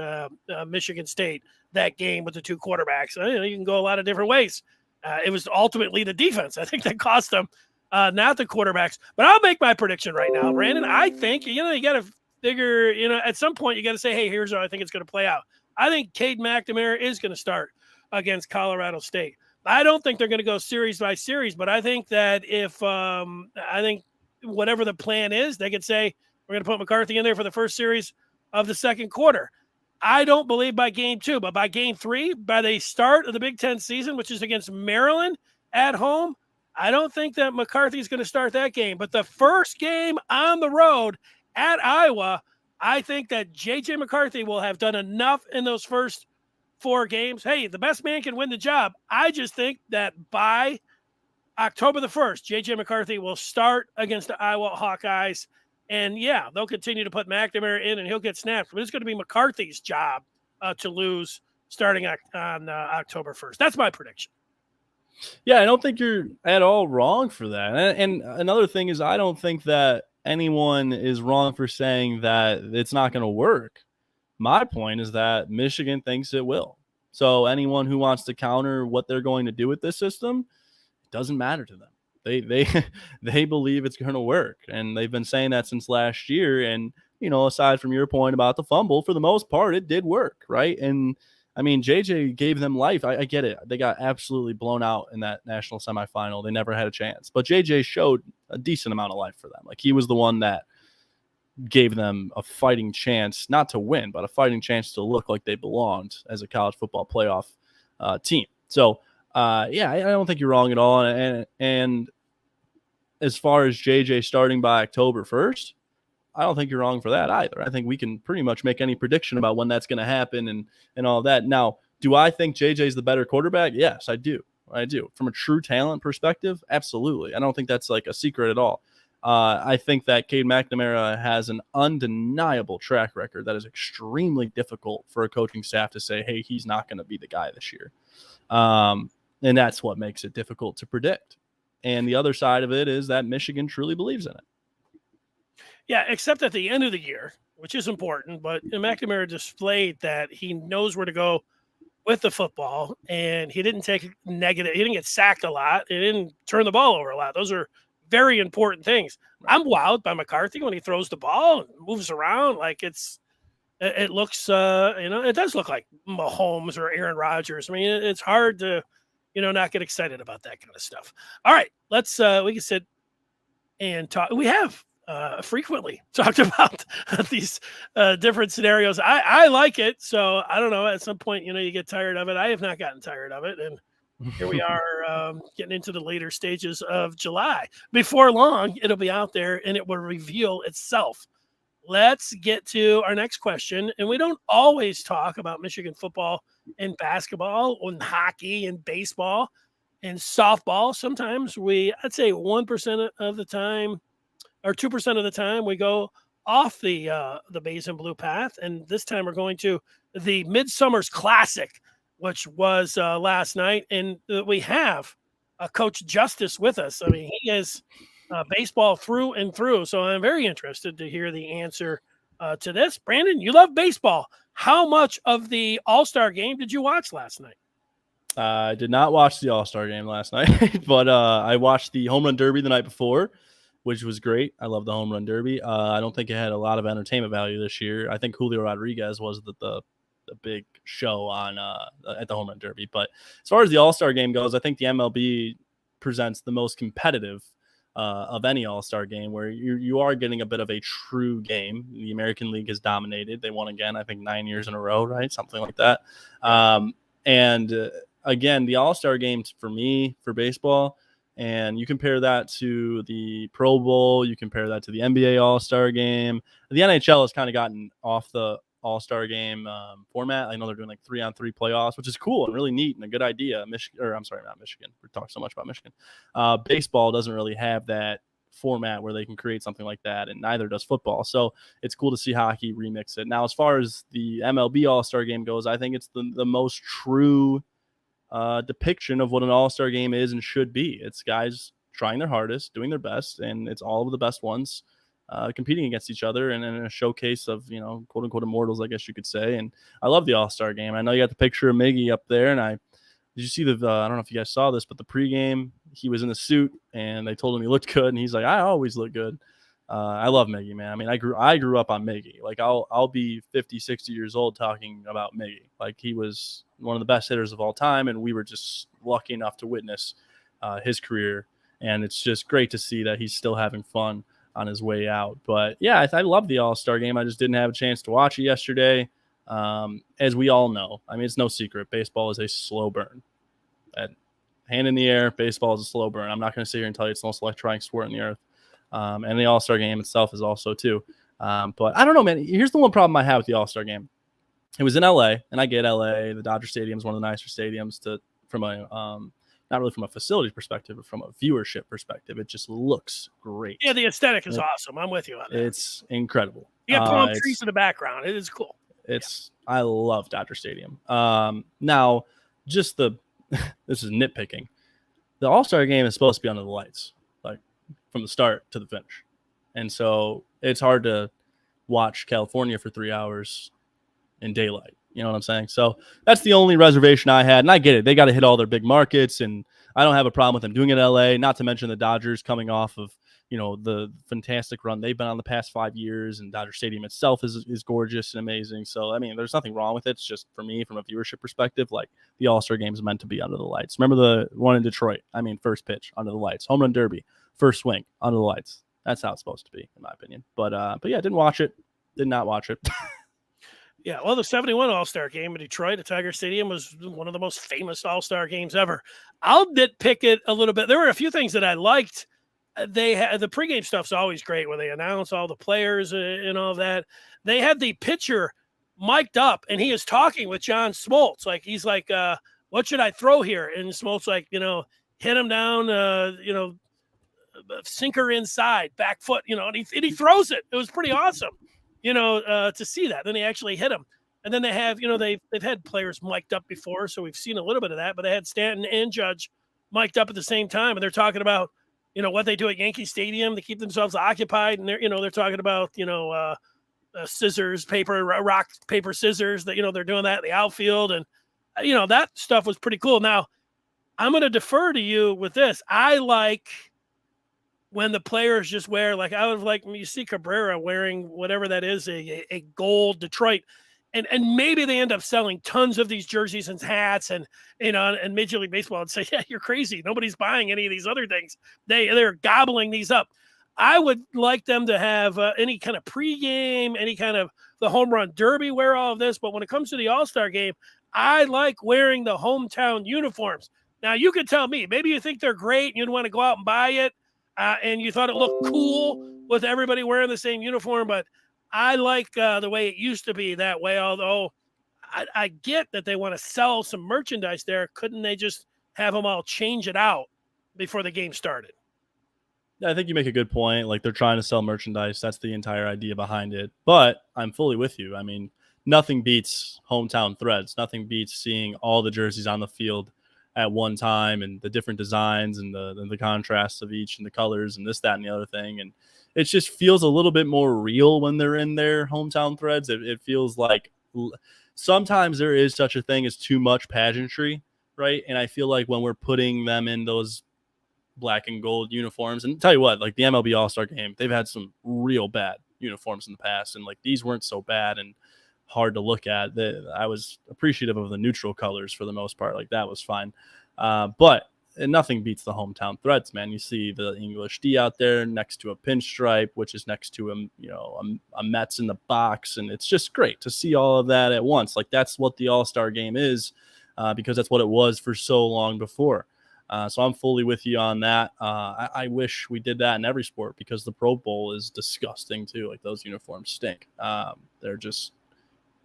Michigan State that game with the 2 quarterbacks. You can go a lot of different ways. It was ultimately the defense, I think, that cost them, not the quarterbacks. But I'll make my prediction right now, Brandon. I think, you got to figure, at some point you got to say, hey, here's how I think it's going to play out. I think Cade McNamara is going to start against Colorado State. I don't think they're going to go series by series, but I think that if I think whatever the plan is, they could say, we're going to put McCarthy in there for the first series of the second quarter. I don't believe by game 2, but by game 3, by the start of the Big Ten season, which is against Maryland at home, I don't think that McCarthy's going to start that game. But the first game on the road at Iowa, I think that J.J. McCarthy will have done enough in those first 4 games. Hey, the best man can win the job. I just think that by October the 1st, J.J. McCarthy will start against the Iowa Hawkeyes. And, yeah, they'll continue to put McNamara in, and he'll get snaps. But it's going to be McCarthy's job to lose starting on October 1st. That's my prediction. Yeah, I don't think you're at all wrong for that. And another thing is I don't think that anyone is wrong for saying that it's not going to work. My point is that Michigan thinks it will. So anyone who wants to counter what they're going to do with this system, it doesn't matter to them. They believe it's going to work, and they've been saying that since last year. And, you know, aside from your point about the fumble, for the most part, it did work, right? And I mean, JJ gave them life. I get it. They got absolutely blown out in that national semifinal. They never had a chance. But JJ showed a decent amount of life for them. Like, he was the one that gave them a fighting chance, not to win, but a fighting chance to look like they belonged as a college football playoff team. So, yeah, I don't think you're wrong at all. And as far as JJ starting by October 1st, I don't think you're wrong for that either. I think we can pretty much make any prediction about when that's going to happen and all of that. Now, do I think JJ's the better quarterback? Yes, I do. I do. From a true talent perspective, absolutely. I don't think that's like a secret at all. I think that Cade McNamara has an undeniable track record that is extremely difficult for a coaching staff to say, hey, he's not going to be the guy this year. And that's what makes it difficult to predict. And the other side of it is that Michigan truly believes in it. Yeah, except at the end of the year, which is important, but McNamara displayed that he knows where to go with the football, and he didn't take negative. He didn't get sacked a lot. He didn't turn the ball over a lot. Those are very important things. I'm wowed by McCarthy when he throws the ball and moves around. Like, it looks, it does look like Mahomes or Aaron Rodgers. I mean, it's hard to, not get excited about that kind of stuff. All right, we can sit and talk. We have frequently talked about these different scenarios. I like it. So I don't know, at some point, you get tired of it. I have not gotten tired of it. And here we are getting into the later stages of July. Before long, it'll be out there and it will reveal itself. Let's get to our next question. And we don't always talk about Michigan football and basketball and hockey and baseball and softball. Sometimes I'd say 1% of the time or 2% of the time we go off the maize and blue path. And this time we're going to the Midsummer's Classic, which was last night. And we have Coach Justice with us. I mean, he is baseball through and through. So I'm very interested to hear the answer to this. Brandon, you love baseball. How much of the All-Star game did you watch last night? I did not watch the All-Star game last night, but I watched the Home Run Derby the night before, which was great. I love the Home Run Derby. I don't think it had a lot of entertainment value this year. I think Julio Rodriguez was the big show on at the Home Run Derby. But as far as the All-Star game goes, I think the MLB presents the most competitive of any All-Star game, where you are getting a bit of a true game. The American League has dominated. They won again, I think 9 years in a row, right? Something like that. Again, the All-Star games for me, for baseball, and you compare that to the Pro Bowl, you compare that to the NBA All-Star game. The NHL has kind of gotten off the All-Star game format. I know they're doing like 3-on-3 playoffs, which is cool and really neat and a good idea. Not Michigan. We're talking so much about Michigan. Baseball doesn't really have that format where they can create something like that, and neither does football. So it's cool to see hockey remix it. Now, as far as the MLB All-Star game goes, I think it's the most true depiction of what an All-Star game is and should be. It's guys trying their hardest, doing their best, and it's all of the best ones competing against each other and in a showcase of, quote unquote immortals, I guess you could say. And I love the All-Star game. I know you got the picture of Miggy up there, and did you see I don't know if you guys saw this, but the pregame, he was in the suit and they told him he looked good, and he's like, I always look good. I love Miggy, man. I mean, I grew up on Miggy. Like, I'll be 50, 60 years old talking about Miggy. Like, he was one of the best hitters of all time, and we were just lucky enough to witness his career And it's just great to see that he's still having fun on his way out. But yeah, I love the All-Star game. I just didn't have a chance to watch it yesterday. As we all know, I mean, it's no secret, baseball is a slow burn. Hand in the air, baseball is a slow burn. I'm not going to sit here and tell you it's the most electrifying sport on the earth. And the All-Star game itself is also too. But I don't know, man. Here's the one problem I have with the All-Star game. It was in LA, and I get LA. The Dodger Stadium is one of the nicer stadiums from a not really from a facility perspective, but from a viewership perspective. It just looks great. Yeah, the aesthetic is awesome. I'm with you on that. It's incredible. You got palm trees in the background. It is cool. I love Dodger Stadium. Now, just this is nitpicking. The All-Star game is supposed to be under the lights, like from the start to the finish. And so it's hard to watch California for 3 hours in daylight. You know what I'm saying? So that's the only reservation I had. And I get it. They got to hit all their big markets, and I don't have a problem with them doing it in LA, not to mention the Dodgers coming off of, the fantastic run they've been on the past 5 years, and Dodger Stadium itself is gorgeous and amazing. So, I mean, there's nothing wrong with it. It's just, for me, from a viewership perspective, like, the All-Star game is meant to be under the lights. Remember the one in Detroit? I mean, first pitch, under the lights. Home run derby, first swing, under the lights. That's how it's supposed to be, in my opinion. But yeah, didn't watch it. Did not watch it. Yeah, well, the 71 All-Star game in Detroit at Tiger Stadium was one of the most famous All-Star games ever. I'll nitpick it a little bit. There were a few things that I liked. They had the pregame stuff's always great, where they announce all the players and all that. They had the pitcher mic'd up, and he is talking with John Smoltz. Like, he's like, what should I throw here? And Smoltz like, hit him down, sinker inside, back foot, and he throws it. It was pretty awesome, to see that. Then he actually hit him. And then they have, they've had players mic'd up before, so we've seen a little bit of that, but they had Stanton and Judge mic'd up at the same time, and they're talking about, what they do at Yankee Stadium to keep themselves occupied. And they're talking about, scissors, rock, paper, scissors, that, they're doing that in the outfield. And, that stuff was pretty cool. Now, I'm going to defer to you with this. I like when the players just wear, like, I would like, you see Cabrera wearing whatever that is, a gold Detroit. And maybe they end up selling tons of these jerseys and hats and Major League Baseball would say, yeah, you're crazy. Nobody's buying any of these other things. They're gobbling these up. I would like them to have any kind of pregame, any kind of the home run derby, wear all of this. But when it comes to the All-Star game, I like wearing the hometown uniforms. Now, you could tell me, maybe you think they're great and you'd want to go out and buy it, and you thought it looked cool with everybody wearing the same uniform, but I like the way it used to be that way, although I get that they want to sell some merchandise there. Couldn't they just have them all change it out before the game started? Yeah, I think you make a good point. Like, they're trying to sell merchandise. That's the entire idea behind it. But I'm fully with you. I mean, nothing beats hometown threads. Nothing beats seeing all the jerseys on the field at one time, and the different designs and the contrasts of each and the colors and this, that, and the other thing. And it just feels a little bit more real when they're in their hometown threads. It feels like sometimes there is such a thing as too much pageantry, right? And I feel like when we're putting them in those black and gold uniforms, and tell you what, like the MLB All-Star game, they've had some real bad uniforms in the past, and like these weren't so bad and hard to look at. I was appreciative of the neutral colors for the most part. Like, that was fine. But nothing beats the hometown threads, man. You see the English D out there next to a pinstripe, which is next to a Mets in the box, and it's just great to see all of that at once. Like, that's what the All-Star game is, because that's what it was for so long before. So I'm fully with you on that. I wish we did that in every sport, because the Pro Bowl is disgusting too. Like, those uniforms stink. They're just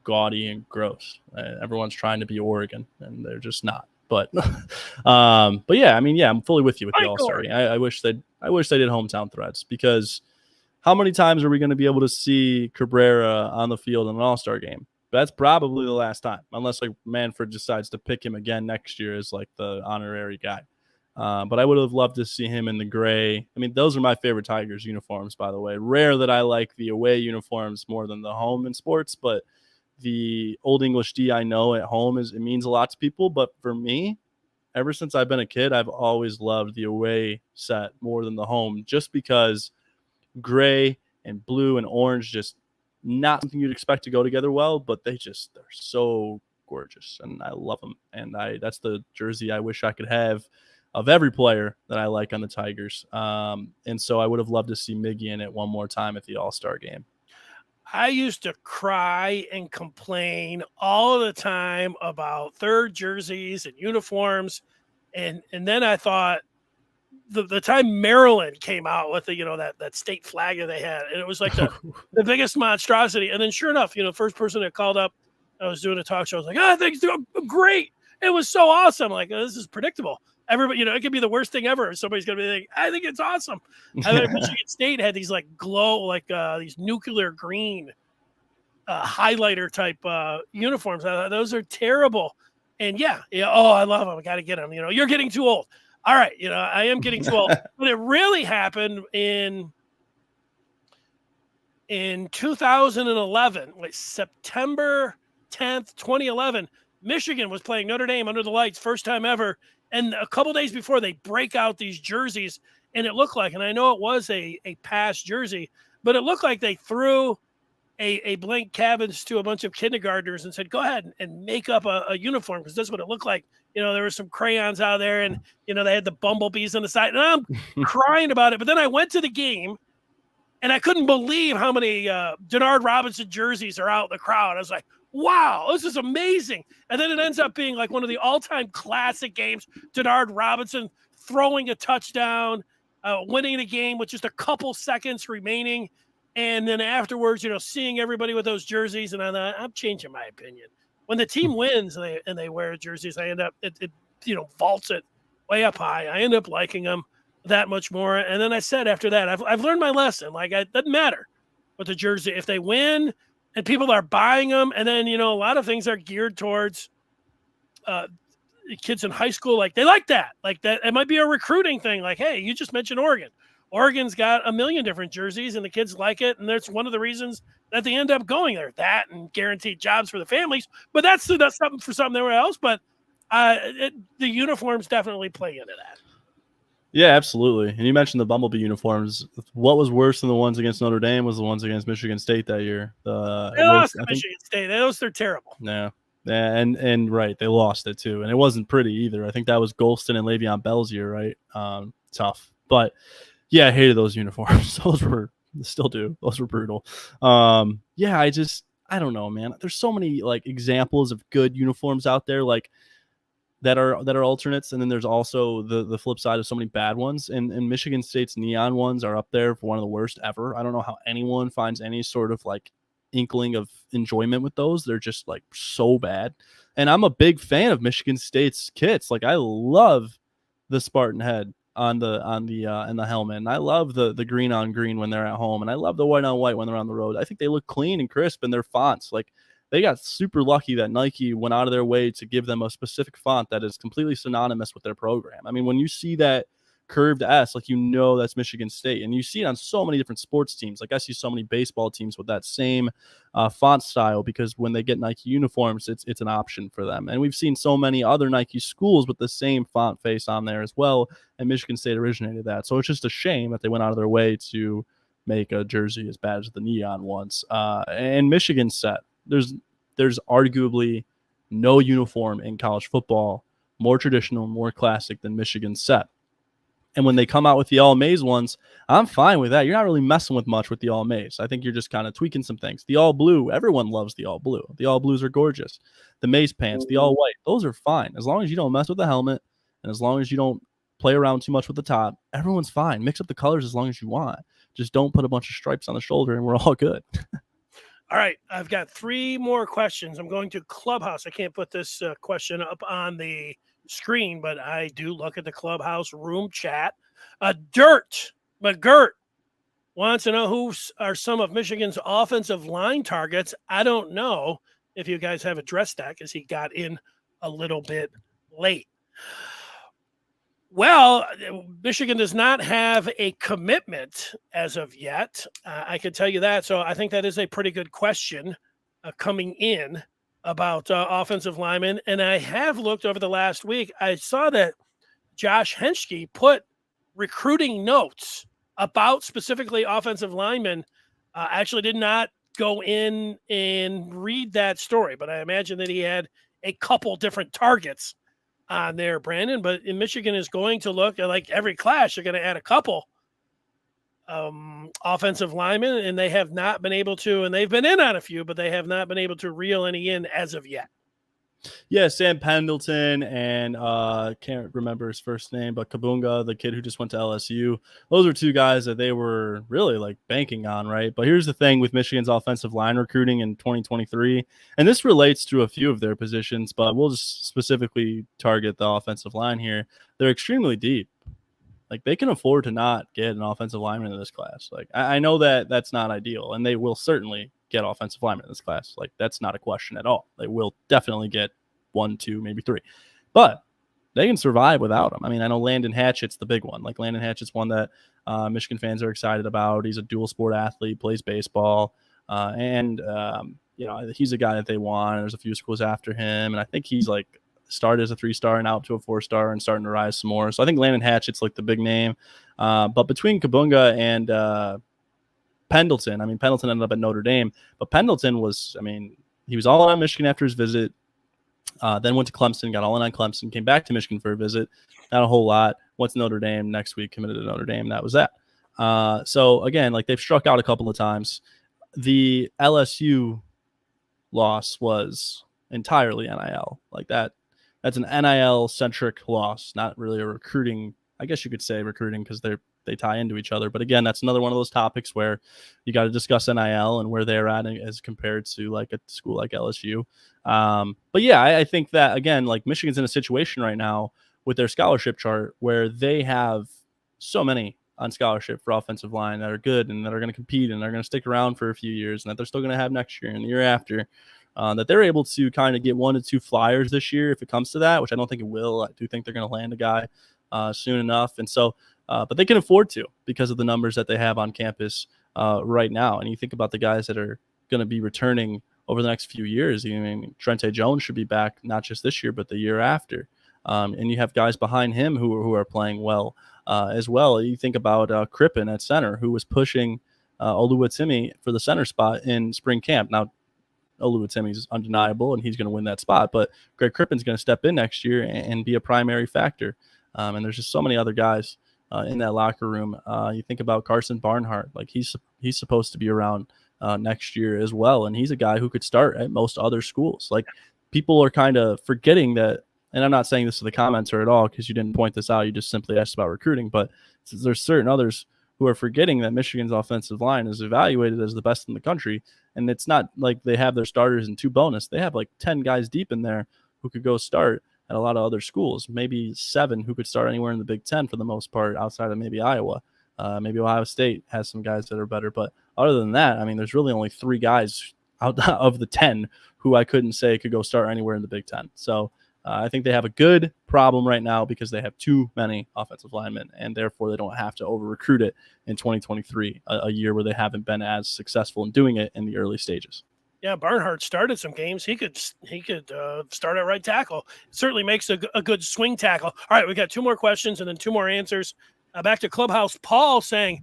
gaudy and gross. Everyone's trying to be Oregon, and they're just not. But yeah, I mean, yeah, I'm fully with you with the All-Star. I wish they did hometown threads, because how many times are we going to be able to see Cabrera on the field in an All-Star game? That's probably the last time, unless like Manfred decides to pick him again next year as like the honorary guy. But I would have loved to see him in the gray. I mean, those are my favorite Tigers uniforms, by the way. Rare that I like the away uniforms more than the home in sports, but the Old English D I know at home it means a lot to people. But for me, ever since I've been a kid, I've always loved the away set more than the home, just because gray and blue and orange, just not something you'd expect to go together well, but they're so gorgeous, and I love them. And that's the jersey I wish I could have of every player that I like on the Tigers. And so I would have loved to see Miggy in it one more time at the All-Star game. I used to cry and complain all the time about third jerseys and uniforms. And then I thought the time Maryland came out with that state flag that they had, and it was like the biggest monstrosity. And then sure enough, first person that called up, I was doing a talk show. I was like, I think it's great. It was so awesome. Like, this is predictable. Everybody, it could be the worst thing ever. Somebody's going to be thinking, I think it's awesome. And then Michigan State had these these nuclear green highlighter type uniforms. Those are terrible. And I love them. I got to get them. You're getting too old. All right. I am getting too old. But it really happened in 2011, like September 10th, 2011, Michigan was playing Notre Dame under the lights, first time ever. And a couple days before, they break out these jerseys, and it looked like, and I know it was a past jersey, but it looked like they threw a blank canvas to a bunch of kindergartners and said, go ahead and make up a uniform, because that's what it looked like. There were some crayons out there, and, they had the bumblebees on the side. And I'm crying about it. But then I went to the game, and I couldn't believe how many Denard Robinson jerseys are out in the crowd. I was like, wow, this is amazing. And then it ends up being like one of the all-time classic games. Denard Robinson throwing a touchdown, winning the game with just a couple seconds remaining. And then afterwards, seeing everybody with those jerseys, and I'm changing my opinion. When the team wins and they wear jerseys, I end up, it vaults it way up high. I end up liking them that much more. And then I said after that, I've learned my lesson. Like, it doesn't matter with the jersey. If they win and people are buying them, and then, a lot of things are geared towards kids in high school. Like, they like that. Like, that it might be a recruiting thing. Like, hey, you just mentioned Oregon. Oregon's got a million different jerseys, and the kids like it. And that's one of the reasons that they end up going there. That and guaranteed jobs for the families. But that's something for something everywhere else. But the uniforms definitely play into that. Yeah, absolutely. And you mentioned the Bumblebee uniforms. What was worse than the ones against Notre Dame was the ones against Michigan State that year. They lost to Michigan State. They're terrible. Yeah. And right, they lost it too. And it wasn't pretty either. I think that was Golston and Le'Veon Bell's year, right? Tough. But yeah, I hated those uniforms. Those were brutal. I don't know, man. There's so many like examples of good uniforms out there, like that are alternates, and then there's also the flip side of so many bad ones. And Michigan State's neon ones are up there for one of the worst ever. I don't know how anyone finds any sort of like inkling of enjoyment with those. They're just like so bad. And I'm a big fan of Michigan State's kits. Like, I love the Spartan head on the helmet, and I love the green on green when they're at home, and I love the white on white when they're on the road. I think they look clean and crisp, and their fonts, like, they got super lucky that Nike went out of their way to give them a specific font that is completely synonymous with their program. I mean, when you see that curved S, like, that's Michigan State, and you see it on so many different sports teams. Like, I see so many baseball teams with that same font style, because when they get Nike uniforms, it's an option for them. And we've seen so many other Nike schools with the same font face on there as well, and Michigan State originated that. So it's just a shame that they went out of their way to make a jersey as bad as the neon ones. And Michigan set, there's arguably no uniform in college football more traditional, more classic than Michigan set. And when they come out with the all maize ones, I'm fine with that. You're not really messing with much with the all maize. I think you're just kind of tweaking some things. The all blue, everyone loves the all blue. The all blues are gorgeous. The maize pants, the all white, those are fine. As long as you don't mess with the helmet, and as long as you don't play around too much with the top, everyone's fine. Mix up the colors as long as you want. Just don't put a bunch of stripes on the shoulder, and we're all good. All right, I've got 3 more questions. I'm going to Clubhouse. I can't put this question up on the screen, but I do look at the Clubhouse room chat. McGirt wants to know who are some of Michigan's offensive line targets. I don't know if you guys have addressed that, because he got in a little bit late. Well, Michigan does not have a commitment as of yet. I can tell you that. So I think that is a pretty good question coming in about offensive linemen. And I have looked over the last week. I saw that Josh Henschke put recruiting notes about specifically offensive linemen. I actually did not go in and read that story, but I imagine that he had a couple different targets on there, Brandon. But in Michigan is going to look at, like, every class, you're going to add a couple offensive linemen, and they have not been able to, and they've been in on a few, but they have not been able to reel any in as of yet. Yeah, Sam Pendleton and can't remember his first name, but Kabunga, the kid who just went to LSU. Those are two guys that they were really like banking on, right? But here's the thing with Michigan's offensive line recruiting in 2023, and this relates to a few of their positions, but we'll just specifically target the offensive line here. They're extremely deep. Like, they can afford to not get an offensive lineman in this class. Like, I know that that's not ideal, and they will certainly get offensive linemen in this class. Like, that's not a question at all. They will definitely get 1, 2, maybe 3, but they can survive without them. I mean, I know Landon Hatchett's the big one. Like, Landon Hatchett's one that Michigan fans are excited about. He's a dual sport athlete, plays baseball, and he's a guy that they want. There's a few schools after him, and I think he's like started as a 3-star and out to a 4-star and starting to rise some more. So I think Landon Hatchett's like the big name. But between Kabunga and Pendleton, I mean, Pendleton ended up at Notre Dame, but Pendleton was, I mean, he was all on Michigan after his visit, then went to Clemson, got all in on Clemson, came back to Michigan for a visit, not a whole lot, went to Notre Dame next week, committed to Notre Dame. That was that. So again, like, they've struck out a couple of times. The LSU loss was entirely NIL. Like, that's an NIL-centric loss, not really a recruiting. I guess you could say recruiting because they tie into each other. But again, that's another one of those topics where you got to discuss NIL and where they're at as compared to like a school like LSU. But yeah, I think that, again, like, Michigan's in a situation right now with their scholarship chart where they have so many on scholarship for offensive line that are good and that are going to compete and are going to stick around for a few years and that they're still going to have next year and the year after. That they're able to kind of get 1 to 2 flyers this year if it comes to that, which I don't think it will. I do think they're going to land a guy soon enough. And so, but they can afford to because of the numbers that they have on campus right now. And you think about the guys that are going to be returning over the next few years. I mean, Trente Jones should be back not just this year, but the year after. And you have guys behind him who are playing well as well. You think about Crippen at center, who was pushing Oluwatimi for the center spot in spring camp. Now, Oluwatimi is undeniable, and he's going to win that spot. But Greg Crippen's going to step in next year and be a primary factor. And there's just so many other guys in that locker room. You think about Carson Barnhart. Like, he's supposed to be around next year as well, and he's a guy who could start at most other schools. Like, people are kind of forgetting that, and I'm not saying this to the commenter at all because you didn't point this out. You just simply asked about recruiting. But there's certain others who are forgetting that Michigan's offensive line is evaluated as the best in the country. And it's not like they have their starters and 2 bonus. They have like 10 guys deep in there who could go start at a lot of other schools, maybe 7 who could start anywhere in the Big Ten for the most part, outside of maybe Iowa. Maybe Ohio State has some guys that are better. But other than that, I mean, there's really only 3 guys out of the 10 who I couldn't say could go start anywhere in the Big Ten. So I think they have a good problem right now because they have too many offensive linemen, and therefore they don't have to over-recruit it in 2023, a year where they haven't been as successful in doing it in the early stages. Yeah, Barnhart started some games. He could start at right tackle. It certainly makes a good swing tackle. All right, we got 2 more questions and then 2 more answers. Back to Clubhouse. Paul saying,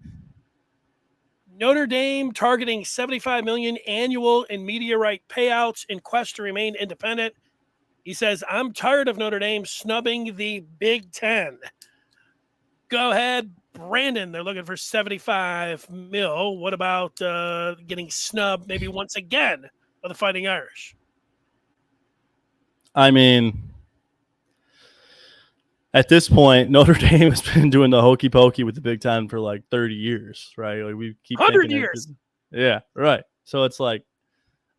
Notre Dame targeting $75 million annual in media right payouts in quest to remain independent. He says, I'm tired of Notre Dame snubbing the Big Ten. Go ahead, Brandon. They're looking for $75 million. What about getting snubbed maybe once again by the Fighting Irish? I mean, at this point, Notre Dame has been doing the hokey pokey with the Big Ten for like 30 years, right? Like, we keep 100 years. Yeah, right. So it's like,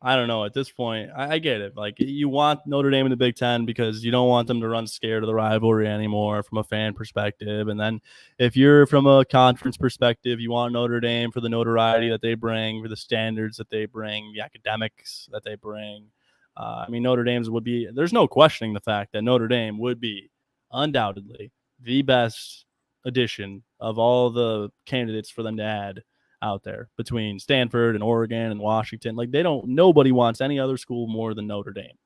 I don't know. At this point, I get it. Like, you want Notre Dame in the Big Ten because you don't want them to run scared of the rivalry anymore from a fan perspective. And then if you're from a conference perspective, you want Notre Dame for the notoriety that they bring, for the standards that they bring, the academics that they bring. I mean, Notre Dame's would be – there's no questioning the fact that Notre Dame would be undoubtedly the best addition of all the candidates for them to add out there between Stanford and Oregon and Washington. Like, nobody wants any other school more than Notre Dame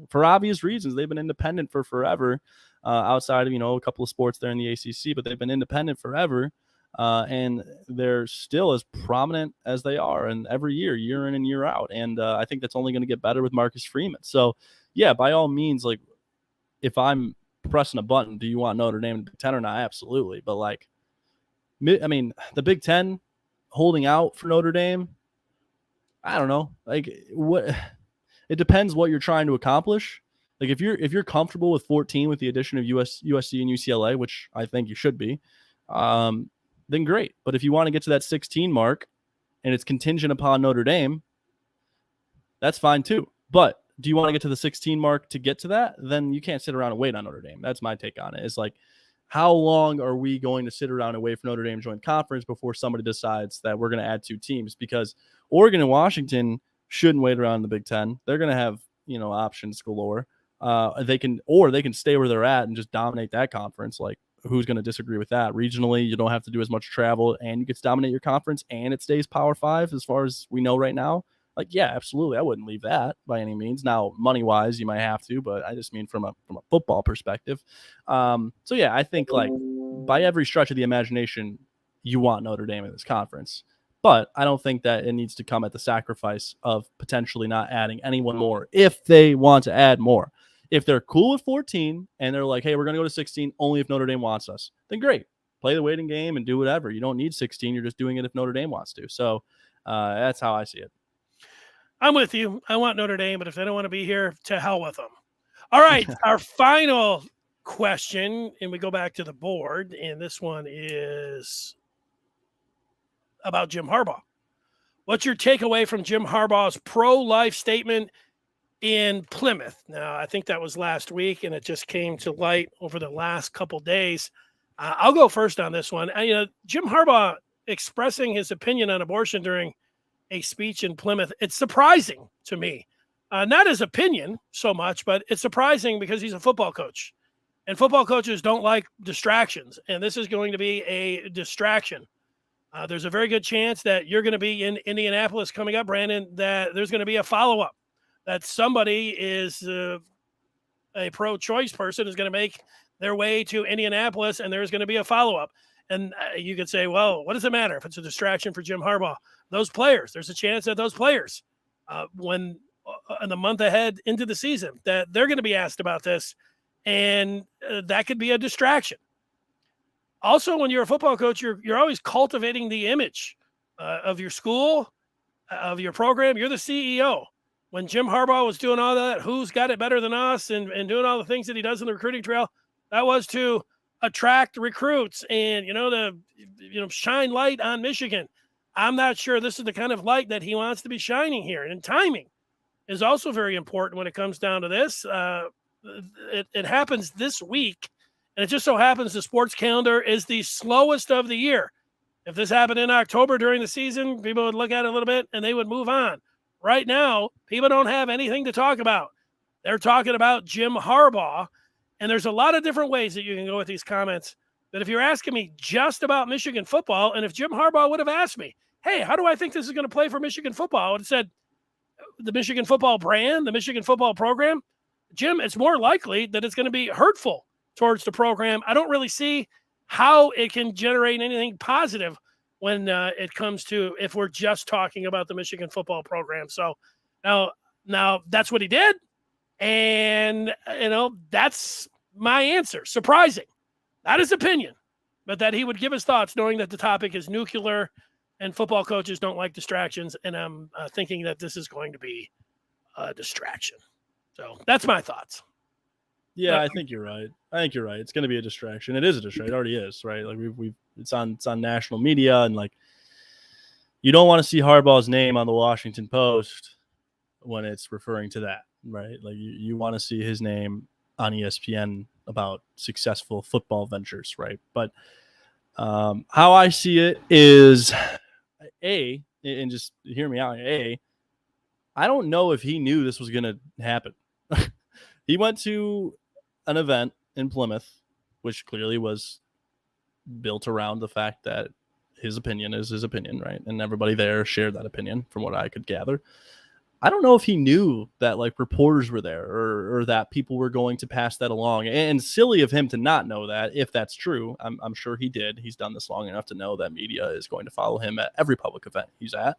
for obvious reasons. They've been independent for forever, outside of, a couple of sports there in the ACC, but they've been independent forever. And they're still as prominent as they are, and every year in and year out. And I think that's only going to get better with Marcus Freeman. So yeah, by all means, like, if I'm pressing a button. Do you want Notre Dame in the Big Ten or not? Absolutely. But like, I mean, the Big Ten holding out for Notre Dame, I don't know. Like, what? It depends what you're trying to accomplish. Like, if you're comfortable with 14 with the addition of USC and UCLA, which I think you should be, then great. But if you want to get to that 16 mark and it's contingent upon Notre Dame, that's fine too. But do you want to get to the 16 mark to get to that? Then you can't sit around and wait on Notre Dame. That's my take on it. It's like, how long are we going to sit around and wait for Notre Dame to join conference before somebody decides that we're going to add 2 teams? Because Oregon and Washington shouldn't wait around in the Big Ten. They're going to have, options galore. They can stay where they're at and just dominate that conference. Like, who's going to disagree with that? Regionally, you don't have to do as much travel, and you get to dominate your conference, and it stays Power 5 as far as we know right now. Like, yeah, absolutely. I wouldn't leave that by any means. Now, money-wise, you might have to, but I just mean from a football perspective. So, yeah, I think, like, by every stretch of the imagination, you want Notre Dame in this conference. But I don't think that it needs to come at the sacrifice of potentially not adding anyone more if they want to add more. If they're cool with 14 and they're like, hey, we're going to go to 16 only if Notre Dame wants us, then great. Play the waiting game and do whatever. You don't need 16. You're just doing it if Notre Dame wants to. So that's how I see it. I'm with you. I want Notre Dame, but if they don't want to be here, to hell with them. All right, our final question, and we go back to the board, and this one is about Jim Harbaugh. What's your takeaway from Jim Harbaugh's pro-life statement in Plymouth? Now, I think that was last week, and it just came to light over the last couple days. I'll go first on this one. Jim Harbaugh expressing his opinion on abortion during a speech in Plymouth, it's surprising to me. Not his opinion so much, but it's surprising because he's a football coach. And football coaches don't like distractions, and this is going to be a distraction. There's a very good chance that you're going to be in Indianapolis coming up, Brandon, that there's going to be a follow-up, that somebody is a pro-choice person is going to make their way to Indianapolis, and there's going to be a follow-up. And you could say, well, what does it matter if it's a distraction for Jim Harbaugh? Those players, there's a chance that those players, when in the month ahead into the season, that they're going to be asked about this, and that could be a distraction. Also, when you're a football coach, you're always cultivating the image of your school, of your program. You're the CEO. When Jim Harbaugh was doing all that, who's got it better than us, and doing all the things that he does in the recruiting trail, that was to attract recruits and, shine light on Michigan. I'm not sure this is the kind of light that he wants to be shining here. And timing is also very important when it comes down to this. It happens this week, and it just so happens the sports calendar is the slowest of the year. If this happened in October during the season, people would look at it a little bit and they would move on. Right now, people don't have anything to talk about. They're talking about Jim Harbaugh, and there's a lot of different ways that you can go with these comments. But if you're asking me just about Michigan football, and if Jim Harbaugh would have asked me, hey, how do I think this is going to play for Michigan football? I would have said the Michigan football brand, the Michigan football program. Jim, it's more likely that it's going to be hurtful towards the program. I don't really see how it can generate anything positive when it comes to if we're just talking about the Michigan football program. So now that's what he did. And, that's my answer. Surprising. Not his opinion, but that he would give his thoughts knowing that the topic is nuclear and football coaches don't like distractions. And I'm thinking that this is going to be a distraction. So that's my thoughts. Yeah, I think you're right. It's going to be a distraction. It is a distraction. It already is, right? Like it's on national media, and like you don't want to see Harbaugh's name on the Washington Post when it's referring to that, right? Like you want to see his name on ESPN about successful football ventures, right? But how I see it is, and just hear me out. I don't know if he knew this was going to happen. He went to an event in Plymouth, which clearly was built around the fact that his opinion is his opinion, right? And everybody there shared that opinion from what I could gather. I don't know if he knew that like reporters were there or that people were going to pass that along. And silly of him to not know that, if that's true. I'm sure he did. He's done this long enough to know that media is going to follow him at every public event he's at.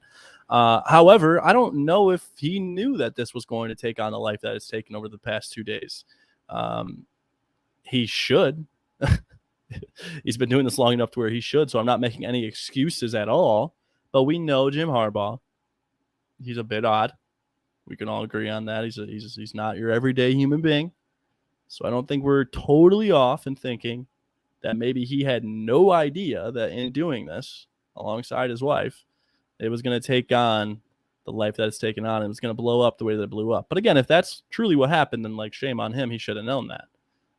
However, I don't know if he knew that this was going to take on the life that it's taken over the past 2 days. he should. He's been doing this long enough to where he should, so I'm not making any excuses at all. But we know Jim Harbaugh. He's a bit odd. We can all agree on that. He's not your everyday human being. So I don't think we're totally off in thinking that maybe he had no idea that in doing this alongside his wife, it was going to take on the life that it's taken on and it was going to blow up the way that it blew up. But again, if that's truly what happened, then like shame on him. He should have known that.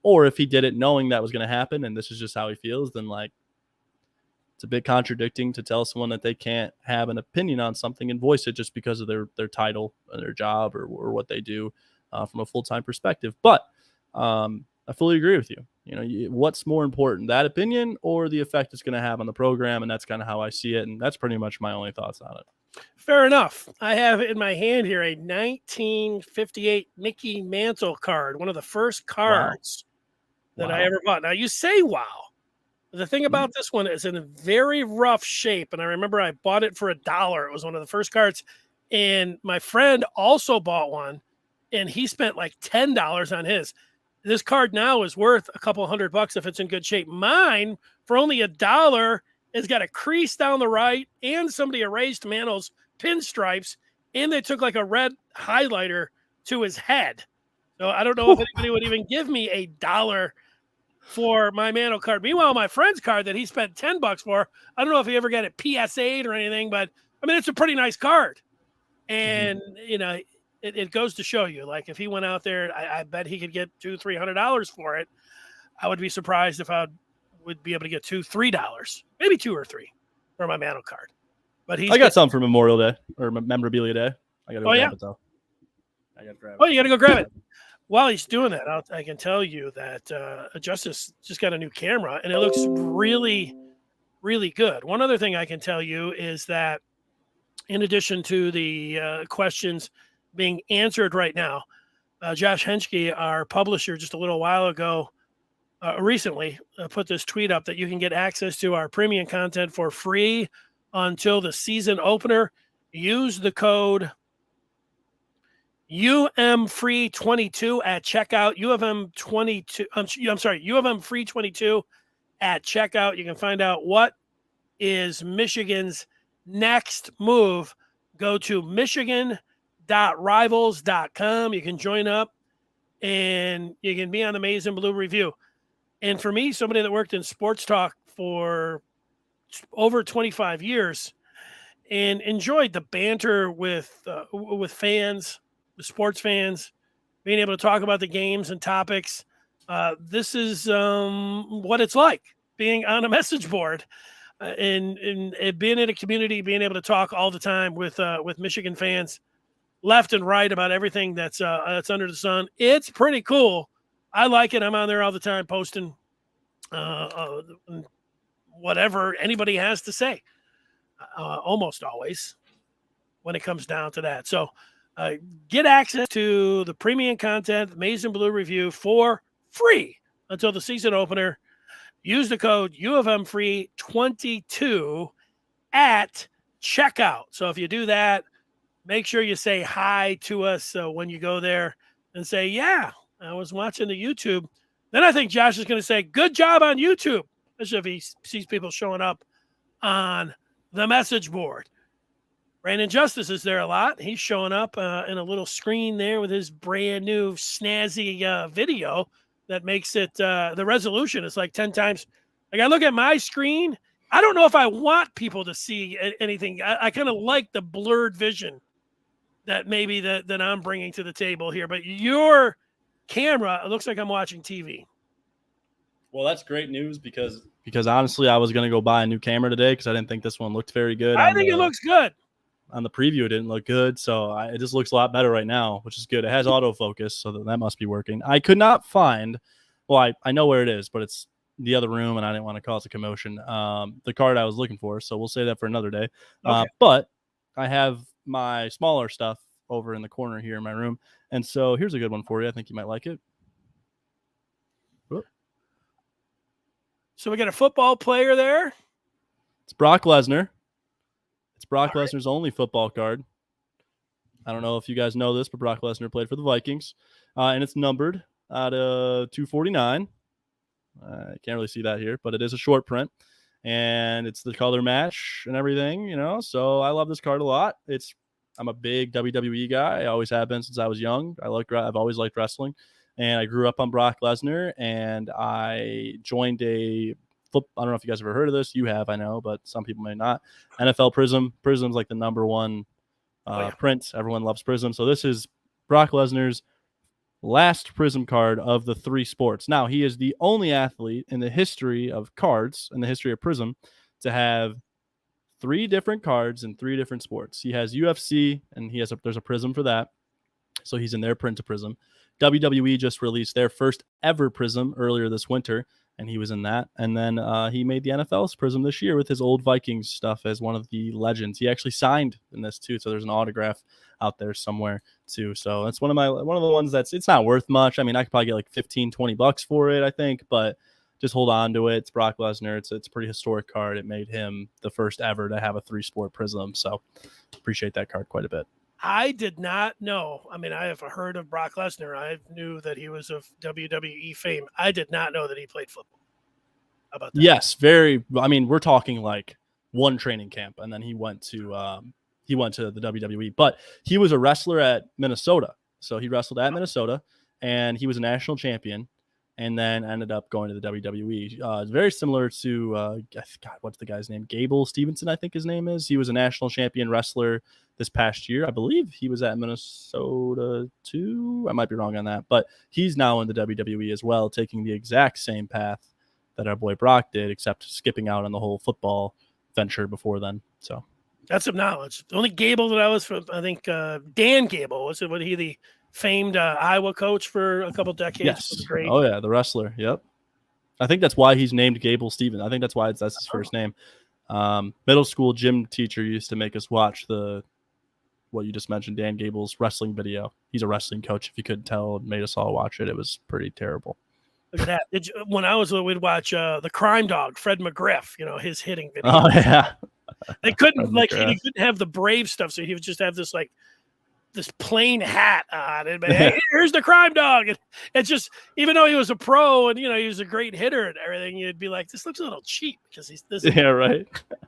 Or if he did it knowing that was going to happen and this is just how he feels, then like it's a bit contradicting to tell someone that they can't have an opinion on something and voice it just because of their title or their job or what they do from a full-time perspective. But I fully agree with you. You know, what's more important, that opinion or the effect it's going to have on the program? And that's kind of how I see it. And that's pretty much my only thoughts on it. Fair enough. I have in my hand here a 1958 Mickey Mantle card, one of the first cards that I ever bought. Now, you say, wow. The thing about this one is in a very rough shape. And I remember I bought it for $1. It was one of the first cards. And my friend also bought one, and he spent like $10 on his. This card now is worth a couple $100 if it's in good shape. Mine, for only $1, has got a crease down the right, and somebody erased Mantle's pinstripes, and they took like a red highlighter to his head. So I don't know if anybody would even give me $1 for my Mantle card. Meanwhile, my friend's card that he spent $10 for, I don't know if he ever got it PSA'd or anything, but I mean, it's a pretty nice card. And, you know, it goes to show you, like, if he went out there, I bet he could get $200-300 for it. I would be surprised if I would be able to get $2-3, maybe 2 or 3 for my Mantle card. But I got something for Memorial Day or Memorabilia Day. I got to go grab it, though. I got to grab it. Oh, you got to go grab it. While he's doing that, I can tell you that Justice just got a new camera, and it looks really, really good. One other thing I can tell you is that in addition to the questions being answered right now, Josh Henschke, our publisher, just a little while ago, recently put this tweet up that you can get access to our premium content for free until the season opener. Use the code UMFree22 at checkout. UMFree22 at checkout. You can find out what is Michigan's next move. Go to michigan.rivals.com. You can join up and you can be on the Maize and Blue Review. And for me, somebody that worked in sports talk for over 25 years and enjoyed the banter with fans, the sports fans, being able to talk about the games and topics. This is what it's like being on a message board and being in a community, being able to talk all the time with Michigan fans left and right about everything that's under the sun. It's pretty cool. I like it. I'm on there all the time posting whatever anybody has to say, almost always when it comes down to that. So get access to the premium content, the Maize and Blue Review, for free until the season opener. Use the code UFMFree22 at checkout. So if you do that, make sure you say hi to us when you go there and say, yeah, I was watching the YouTube. Then I think Josh is going to say, good job on YouTube, especially if he sees people showing up on the message board. Brandon Justice is there a lot. He's showing up in a little screen there with his brand new snazzy video that makes it, the resolution is like 10 times. Like I look at my screen, I don't know if I want people to see anything. I kind of like the blurred vision that maybe that I'm bringing to the table here. But your camera, it looks like I'm watching TV. Well, that's great news because honestly, I was going to go buy a new camera today because I didn't think this one looked very good. I think it looks good. On the preview, it didn't look good, so it just looks a lot better right now, which is good. It has autofocus, so that must be working. I could not find, well, I know where it is, but it's the other room, and I didn't want to cause a commotion. The card I was looking for, so we'll say that for another day. Okay. But I have my smaller stuff over in the corner here in my room, and so here's a good one for you. I think you might like it. Whoop. So we got a football player there. It's Brock Lesnar. It's Brock Lesnar's only football card. I don't know if you guys know this, but Brock Lesnar played for the Vikings, and it's numbered out of 249. I can't really see that here, but it is a short print, and it's the color match and everything, So I love this card a lot. I'm a big WWE guy. I always have been since I was young. I've always liked wrestling, and I grew up on Brock Lesnar, and I joined I don't know if you guys have ever heard of this. You have, I know, but some people may not. NFL Prism. Prism's like the number one print. Everyone loves Prism. So this is Brock Lesnar's last Prism card of the 3 sports. Now, he is the only athlete in the history of cards, in the history of Prism, to have 3 different cards in 3 different sports. He has UFC, and there's a Prism for that. So he's in their print of Prism. WWE just released their first ever Prism earlier this winter, and he was in that. And then he made the NFL's Prism this year with his old Vikings stuff as one of the legends. He actually signed in this too, so there's an autograph out there somewhere too. So that's one of the ones it's not worth much. I mean, I could probably get like $15-20 for it, I think, but just hold on to it. It's Brock Lesnar. It's a pretty historic card. It made him the first ever to have a 3-sport Prism. So appreciate that card quite a bit. I did not know. I mean, I have heard of Brock Lesnar. I knew that he was of WWE fame. I did not know that he played football. How about that? Yes, very. I mean, we're talking like one training camp, and then he went to the WWE. But he was a wrestler at Minnesota, so he wrestled at Minnesota, and he was a national champion, and then ended up going to the WWE. Very similar to God, what's the guy's name? Gable Stevenson, I think his name is. He was a national champion wrestler this past year. I believe he was at Minnesota too. I might be wrong on that, but he's now in the WWE as well, taking the exact same path that our boy Brock did, except skipping out on the whole football venture before then. So that's some knowledge. The only Gable that I was from, I think Dan Gable, was he the famed Iowa coach for a couple decades? Yes. Great. Oh yeah, the wrestler. Yep. I think that's why he's named Gable Stevens. I think that's why that's his first name. Middle school gym teacher used to make us watch what you just mentioned, Dan Gable's wrestling video. He's a wrestling coach. If you couldn't tell, made us all watch it. It was pretty terrible. Look at that. When I was little, we'd watch the Crime Dog, Fred McGriff, his hitting video. Oh yeah. They couldn't he couldn't have the Brave stuff, so he would just have this plain hat on it. But hey, here's the Crime Dog. And it's just, even though he was a pro and he was a great hitter and everything, you'd be like, this looks a little cheap because right.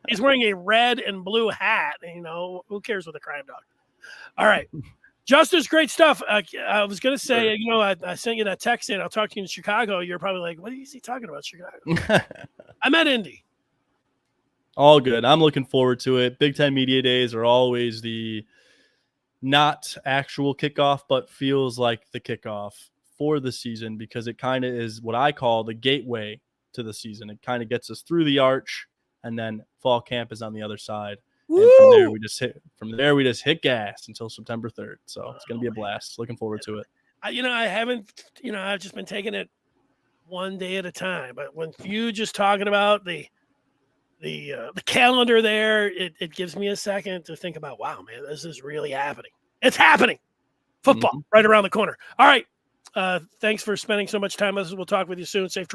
He's wearing a red and blue hat. Who cares with a Crime Dog? All right. Justice, great stuff. I was going to say, I sent you that text in. I'll talk to you in Chicago. You're probably like, what is he talking about, Chicago? I'm at Indy. All good. I'm looking forward to it. Big Ten Media Days are always the not actual kickoff, but feels like the kickoff for the season, because it kind of is what I call the gateway to the season. It kind of gets us through the arch, and then fall camp is on the other side. Woo! And from there we just hit gas until September 3rd. So it's going to be a blast. Looking forward to it. I've just been taking it one day at a time. But when you just talking about the calendar there, it gives me a second to think about, wow, man, this is really happening. It's happening. Football right around the corner. All right. Thanks for spending so much time with us. We'll talk with you soon. Safe